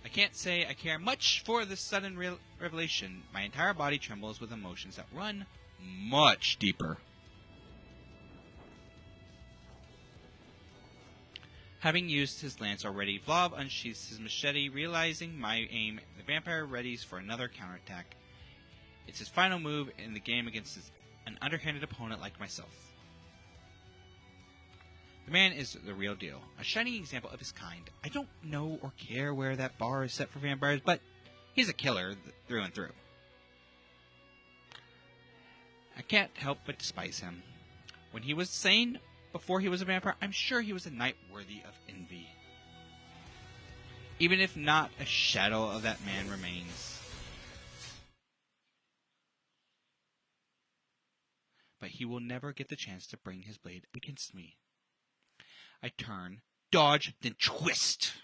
I can't say I care much for this sudden revelation. My entire body trembles with emotions that run much deeper. Having used his lance already, Vlav unsheaths his machete, realizing my aim. The vampire readies for another counterattack. It's his final move in the game against an underhanded opponent like myself. The man is the real deal, a shining example of his kind. I don't know or care where that bar is set for vampires, but he's a killer through and through. I can't help but despise him. When he was sane, before he was a vampire, I'm sure he was a knight worthy of envy. Even if not a shadow of that man remains. But he will never get the chance to bring his blade against me. I turn, dodge, then twist.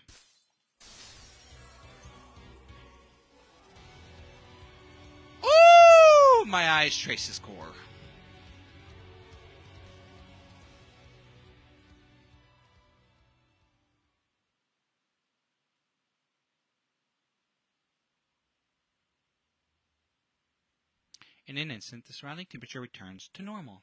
Ooh! My eyes trace his core. In an instant, the surrounding temperature returns to normal.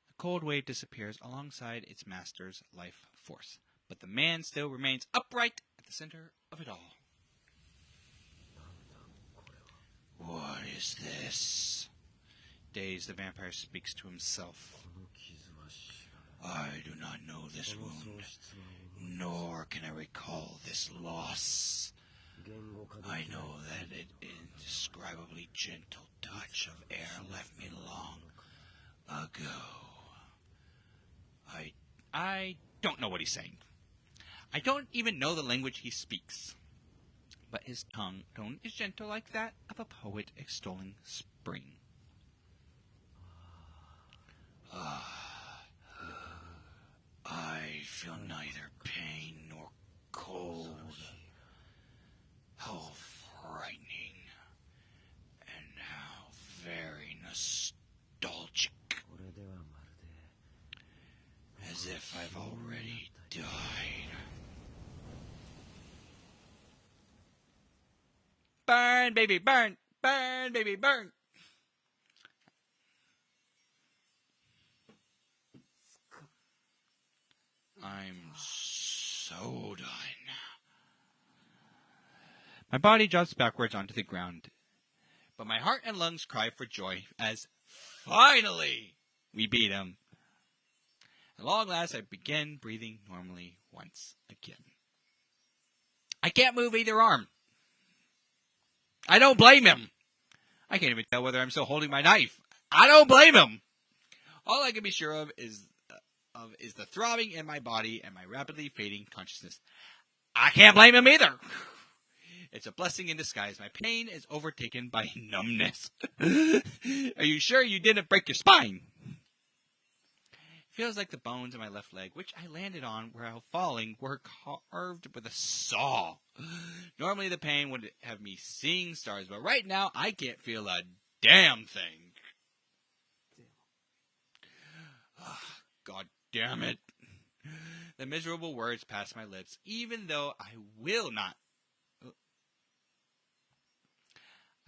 The cold wave disappears alongside its master's life force, but the man still remains upright at the center of it all. What is this? Dazed, the vampire speaks to himself. I do not know this wound, nor can I recall this loss. I know that an indescribably gentle touch of air left me long ago. I don't know what he's saying. I don't even know the language he speaks. But his tone is gentle like that of a poet extolling spring. I feel neither pain nor cold. How frightening, and how very nostalgic. As if I've already died. Burn, baby, burn! Burn, baby, burn! I'm so done. My body drops backwards onto the ground, but my heart and lungs cry for joy as, finally, we beat him. At long last, I begin breathing normally once again. I can't move either arm. I don't blame him. I can't even tell whether I'm still holding my knife. I don't blame him. All I can be sure of is the throbbing in my body and my rapidly fading consciousness. I can't blame him either. It's a blessing in disguise. My pain is overtaken by numbness. Are you sure you didn't break your spine? It feels like the bones in my left leg, which I landed on while falling, were carved with a saw. Normally the pain would have me seeing stars, but right now I can't feel a damn thing. God damn it. The miserable words pass my lips, even though I will not.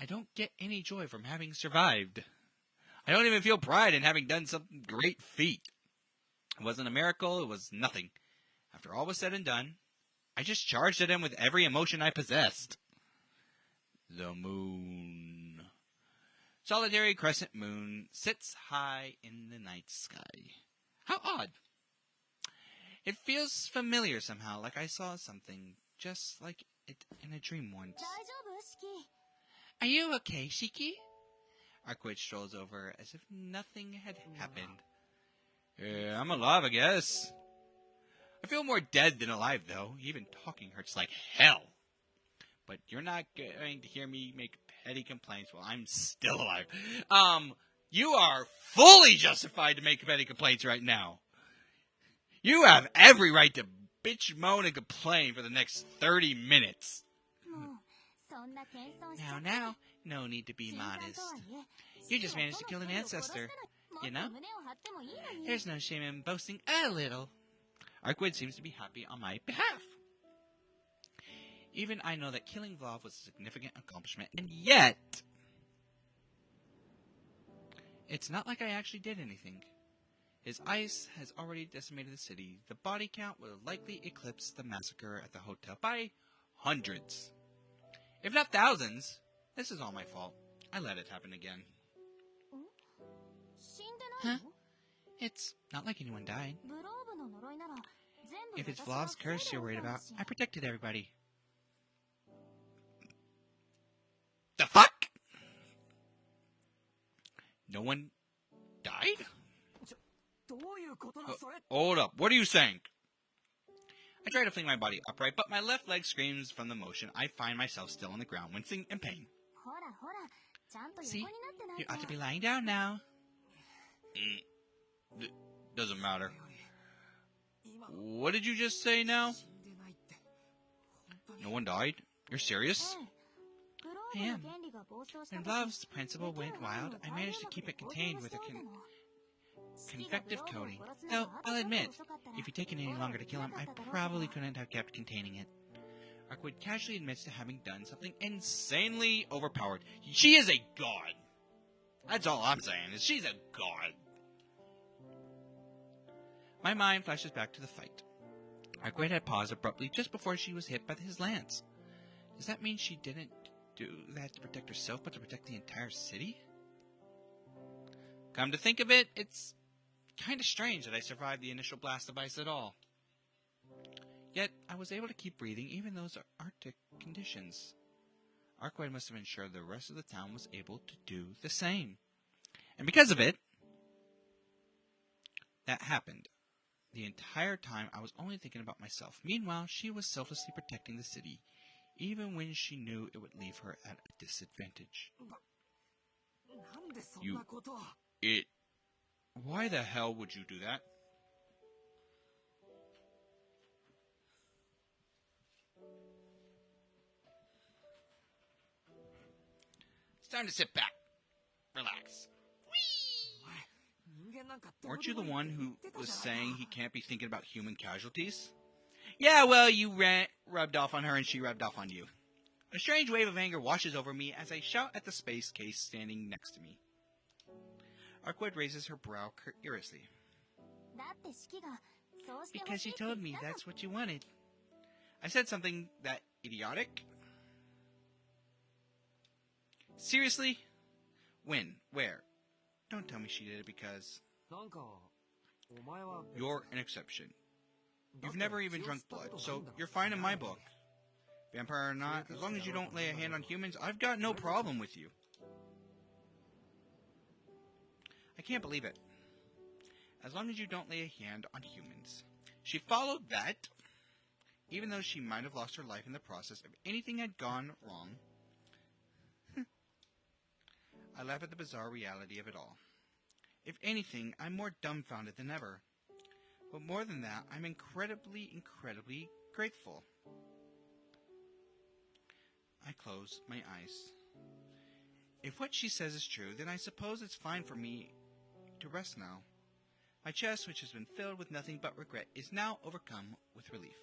I don't get any joy from having survived. I don't even feel pride in having done some great feat. It wasn't a miracle, it was nothing. After all was said and done, I just charged at him with every emotion I possessed. The moon. Solitary crescent moon sits high in the night sky. How odd. It feels familiar somehow, like I saw something just like it in a dream once. Are you okay, Shiki? Arkwitch strolls over as if nothing had happened. Yeah, I'm alive, I guess. I feel more dead than alive, though. Even talking hurts like hell. But you're not going to hear me make petty complaints while I'm still alive. You are fully justified to make petty complaints right now. You have every right to bitch, moan, and complain for the next 30 minutes. Now, no need to be modest. You just managed to kill an ancestor, you know? There's no shame in boasting a little. Arkwitch seems to be happy on my behalf. Even I know that killing Vlav was a significant accomplishment, and yet it's not like I actually did anything. His ice has already decimated the city. The body count will likely eclipse the massacre at the hotel by hundreds, if not thousands. This is all my fault. I let it happen again. Huh? It's not like anyone died. If it's Vlov's curse you're worried about, I protected everybody. The fuck? No one died? Hold up, what are you saying? I try to fling my body upright, but my left leg screams from the motion. I find myself still on the ground, wincing in pain. See? You ought to be lying down now. Doesn't matter. What did you just say now? No one died? You're serious? I am. When Vlov's principle went wild, I managed to keep it contained with a convective coating. Though, I'll admit, if you'd taken any longer to kill him, I probably couldn't have kept containing it. Arkwood casually admits to having done something insanely overpowered. She is a god! That's all I'm saying, is she's a god. My mind flashes back to the fight. Arkwood had paused abruptly just before she was hit by his lance. Does that mean she didn't do that to protect herself, but to protect the entire city? Come to think of it, it's kind of strange that I survived the initial blast of ice at all. Yet, I was able to keep breathing even those Arctic conditions. Arkwood must have ensured the rest of the town was able to do the same. And because of it, that happened. The entire time, I was only thinking about myself. Meanwhile, she was selflessly protecting the city, even when she knew it would leave her at a disadvantage. Why the hell would you do that? It's time to sit back. Relax. Weren't you the one who was saying he can't be thinking about human casualties? Yeah, well, you rubbed off on her and she rubbed off on you. A strange wave of anger washes over me as I shout at the space case standing next to me. Arkwood raises her brow curiously. Because she told me that's what you wanted. I said something that idiotic? Seriously? When? Where? Don't tell me she did it because... You're an exception. You've never even drunk blood, so you're fine in my book. Vampire or not, as long as you don't lay a hand on humans, I've got no problem with you. I can't believe it. As long as you don't lay a hand on humans. She followed that, even though she might have lost her life in the process if anything had gone wrong. I laugh at the bizarre reality of it all. If anything, I'm more dumbfounded than ever. But more than that, I'm incredibly, incredibly grateful. I close my eyes. If what she says is true, then I suppose it's fine for me to rest now. My chest, which has been filled with nothing but regret, is now overcome with relief.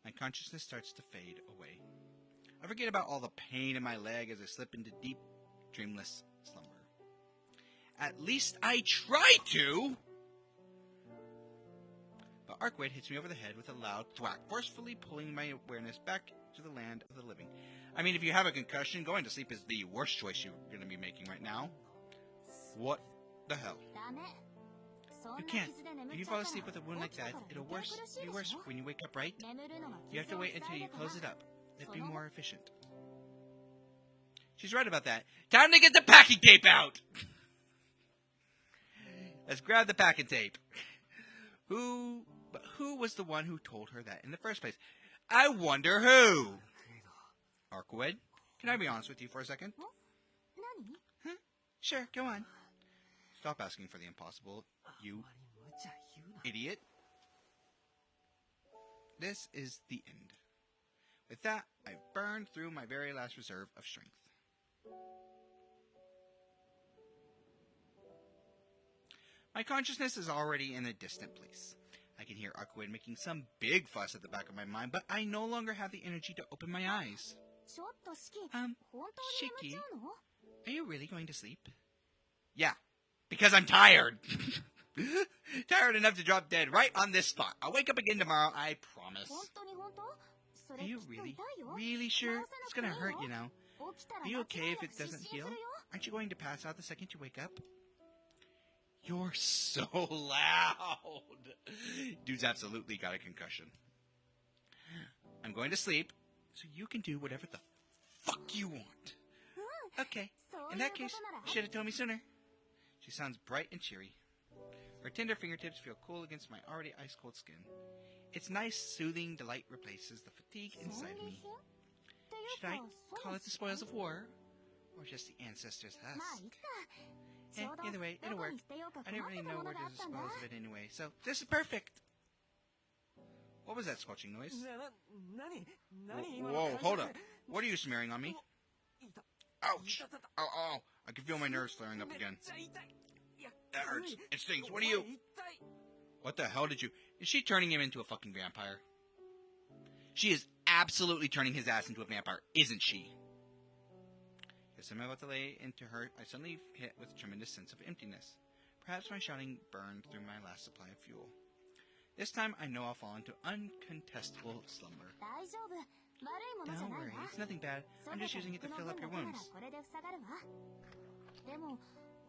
My consciousness starts to fade away. I forget about all the pain in my leg as I slip into deep, dreamless slumber. At least I try to! But Arkwood hits me over the head with a loud thwack, forcefully pulling my awareness back to the land of the living. I mean, if you have a concussion, going to sleep is the worst choice you're going to be making right now. What the hell? You can't. If you fall asleep with a wound like that, it'll be worse when you wake up, right? You have to wait until you close it up. It'd be more efficient. She's right about that. Time to get the packing tape out! Let's grab the packing tape. Who was the one who told her that in the first place? I wonder who! Arkwood, can I be honest with you for a second? Huh? Sure, go on. Stop asking for the impossible, you idiot. This is the end. With that, I've burned through my very last reserve of strength. My consciousness is already in a distant place. I can hear Arkwood making some big fuss at the back of my mind, but I no longer have the energy to open my eyes. Shiki, are you really going to sleep? Yeah, Because I'm tired. Tired enough to drop dead right on this spot. I'll wake up again tomorrow, I promise. 本当に本当？それ Are き you っと really, 痛いよ。 really sure? It's gonna hurt, you know. 起きたら Are you 間 okay 違い if な it く doesn't 失神する heal? よ。 Aren't you going to pass out the second you wake up? You're so loud. Dude's absolutely got a concussion. I'm going to sleep, so you can do whatever the fuck you want. Okay. In that case, you should have told me sooner. She sounds bright and cheery. Her tender fingertips feel cool against my already ice-cold skin. Its nice, soothing delight replaces the fatigue inside me. Should I call it the spoils of war? Or just the ancestors' まあ husk? いっか。ちょうど Either way, ど it'll こ work. に捨てようか I 困 didn't っ really てた know もの where があ to ったんだ。 dispose of it anyway, so this is perfect. What was that squelching noise? 何 Whoa, hold up. What are you smearing on me? Ouch! Ow, ow. I can feel my nerves flaring up again. That hurts. It stings. What are you? What the hell did you... Is she turning him into a fucking vampire? She is absolutely turning his ass into a vampire, isn't she? As I'm about to lay into her, I suddenly hit with a tremendous sense of emptiness. Perhaps my shouting burned through my last supply of fuel. This time, I know I'll fall into uncontestable slumber. 大丈夫。悪いものじゃ Don't ない worry, わ。 it's nothing bad. そ I'm れ just で using it to 肉 fill の up 分 your だけなら wounds. これで塞がるわ。でも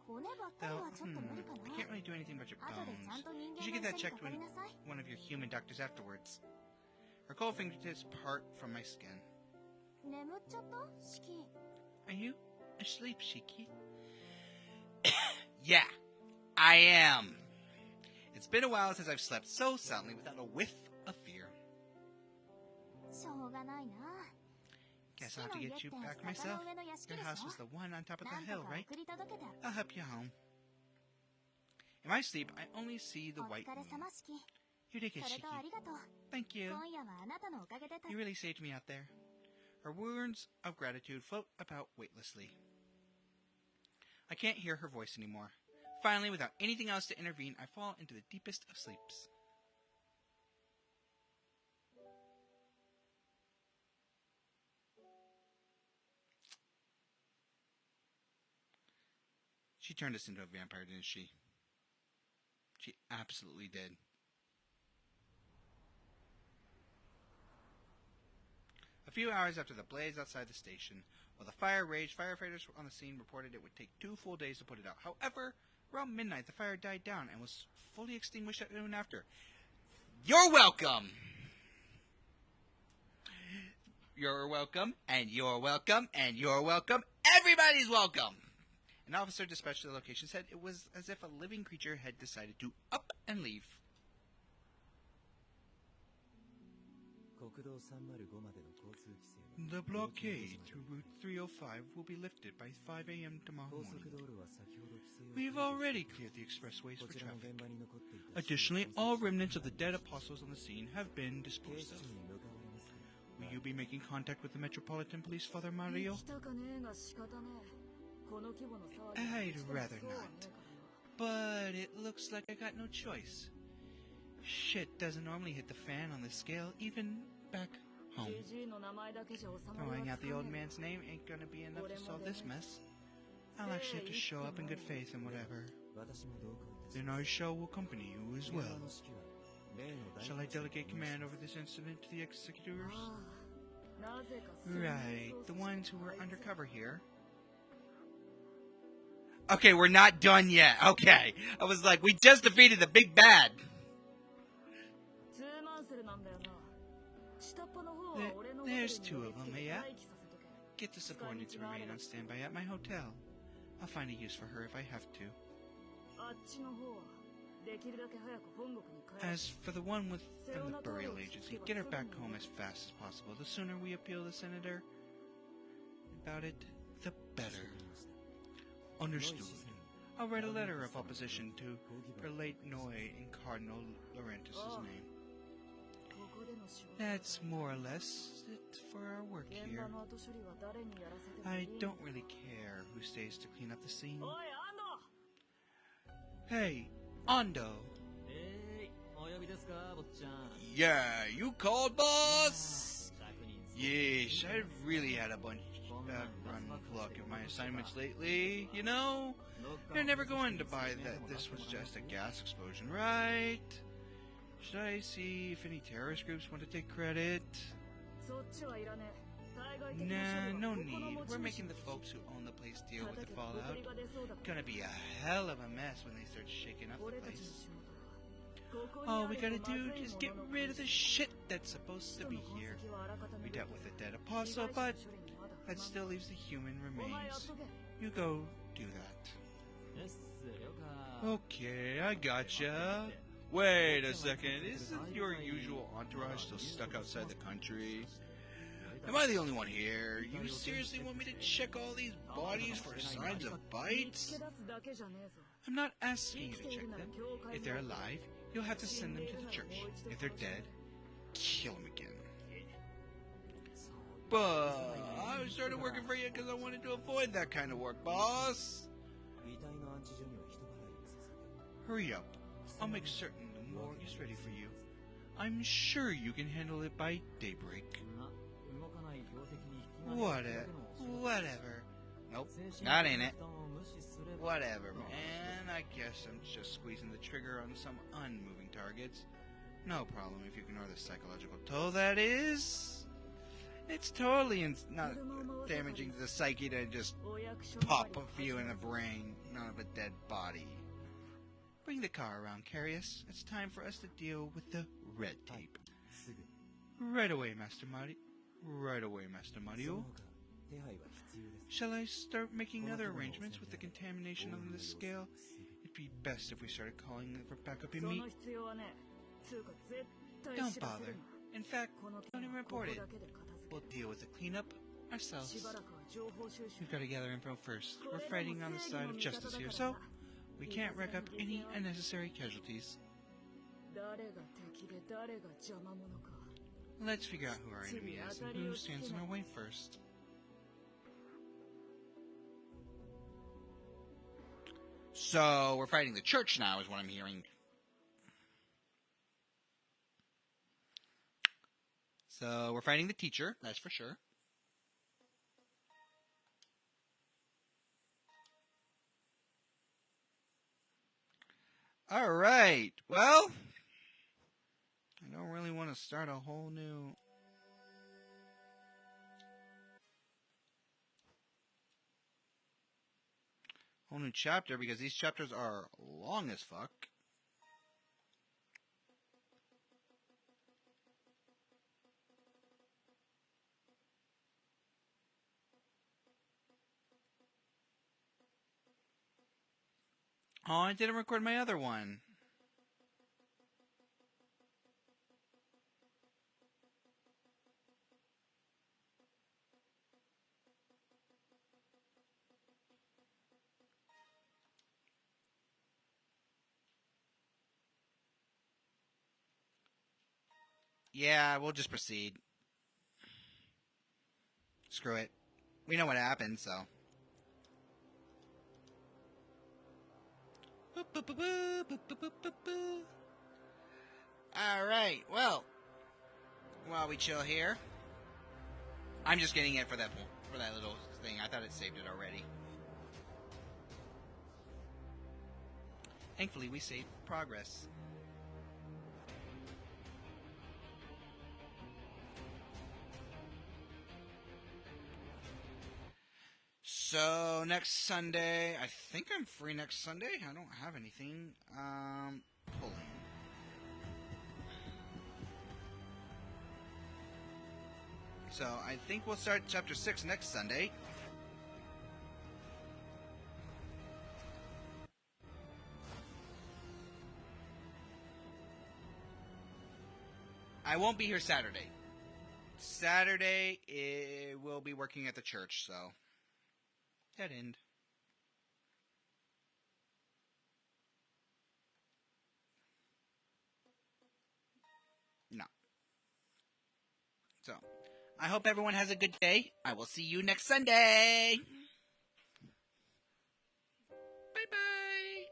骨ばっかり Though, はちょっと無理かな。 I can't really do anything about your 後でちゃん bones. と人 You 間 should の get that 医者に checked かか with りなさい。 one of your human doctors afterwards. Her cold fingertips part from my skin. 眠っちゃったシキ。 Are you asleep, Shiki? Yeah, I am. It's been a while since I've slept so soundly without a whiff of fear. しょうがないな。 Guess I'll have to get you back myself. 坂の上の屋敷 Your で house しょ was the one on top of な the んと hill, か right? 送り届けてある。 I'll help you home. In my sleep, I only see the お white 疲れ moon. 様シキ。 You did it, それとあ Shiki. りがとう。 Thank you. 今夜はあなたのおかげで助 You really saved me out there. Her words of gratitude float about weightlessly. I can't hear her voice anymore. Finally, without anything else to intervene, I fall into the deepest of sleeps. She turned us into a vampire, didn't she? She absolutely did. A few hours after the blaze outside the station, while the fire raged, firefighters on the scene reported it would take 2 full days to put it out. However, around midnight, the fire died down and was fully extinguished at noon after. You're welcome! You're welcome, and you're welcome, and you're welcome. Everybody's welcome! An officer dispatched to the location said it was as if a living creature had decided to up and leave. 国道305までの交通規制は The blockade through Route 305 will be lifted by 5 a.m. tomorrow 高速 morning. 道路は先ほど規制を We've already cleared the expressways こ for ちらの traffic. 現場に残っていた Additionally, all remnants of the dead apostles on the scene have been 警 disposed 視 of. 庁に向かわれますか Will you be making contact with the Metropolitan Police, Father Mario? 行きたかねえが仕方ねえ。この規模の騒ぎ I'd rather not. But it looks like I got no choice. Shit doesn't normally hit the fan on this scale, even back home. Throwing out the old man's name ain't gonna be enough to solve this mess. I'll actually have to show up in good faith and whatever. 私も同行いたし Then I shall accompany you as 現 well. 場の指揮は例の大 Shall I delegate command over this incident to the executors? Right, the ones who were undercover here. Okay, we're not done yet. Okay. I was like, we just defeated the big bad. There's 2 of them, yeah? Get the subordinate to remain on standby at my hotel. I'll find a use for her if I have to. As for the one from the burial agency, get her back home as fast as possible. The sooner we appeal the senator about it, the better. Understood. I'll write a letter of opposition to Prelate Noy in Cardinal Laurentus's name. That's more or less it for our work here. I don't really care who stays to clean up the scene. Hey, Ando. お呼びですか坊ちゃん Yeah, you called, boss? Yeesh, I really had a bunch run of luck in my assignments lately, you know? You're never going to buy that this was just a gas explosion, right? Should I see if any terrorist groups want to take credit? Nah, no need. We're making the folks who own the place deal with the fallout. Gonna be a hell of a mess when they start shaking up the place. All we gotta do is get rid of the shit that's supposed to be here. We dealt with a dead apostle, but that still leaves the human remains. You go do that. Okay, I gotcha. Wait a second, isn't your usual entourage still stuck outside the country? Am I the only one here? You seriously want me to check all these bodies for signs of bites? I'm not asking you to check them. If they're alive, you'll have to send them to the church. If they're dead, kill them again. But I started working for you because I wanted to avoid that kind of work, boss. Hurry up. I'll make certain the morgue is ready for you. I'm sure you can handle it by daybreak. Whatever. Nope, that ain't it. Whatever, man. I guess I'm just squeezing the trigger on some unmoving targets. No problem if you ignore the psychological toll that is. It's totally not damaging to the psyche to just pop a few in the brain, none of a dead body. Bring the car around, Carius. It's time for us to deal with the red tape. Right away, Master Mario. Right away, Master Mario. Shall I start making other arrangements with the contamination on the scale? It'd be best if we started calling for backup immediately. Don't bother. In fact, don't even report it. We'll deal with the cleanup ourselves. We've got to gather info first. We're fighting on the side of justice here, so we can't rack up any unnecessary casualties. Let's figure out who our enemy is and who stands in our way first. So, we're fighting the church now, is what I'm hearing. So, we're fighting the teacher, that's for sure. Alright, well, I don't really want to start a whole new chapter because these chapters are long as fuck. Oh, I didn't record my other one. Yeah, we'll just proceed. Screw it. We know what happened, so. Alright, well, while we chill here, I'm just getting it for that little thing. I thought it saved it already. Thankfully, we saved progress. So, next Sunday, I think I'm free next Sunday. I don't have anything. Pulling. So, I think we'll start Chapter 6 next Sunday. I won't be here Saturday. Saturday, we'll be working at the church, so. Dead end. No. So, I hope everyone has a good day. I will see you next Sunday. Bye-bye.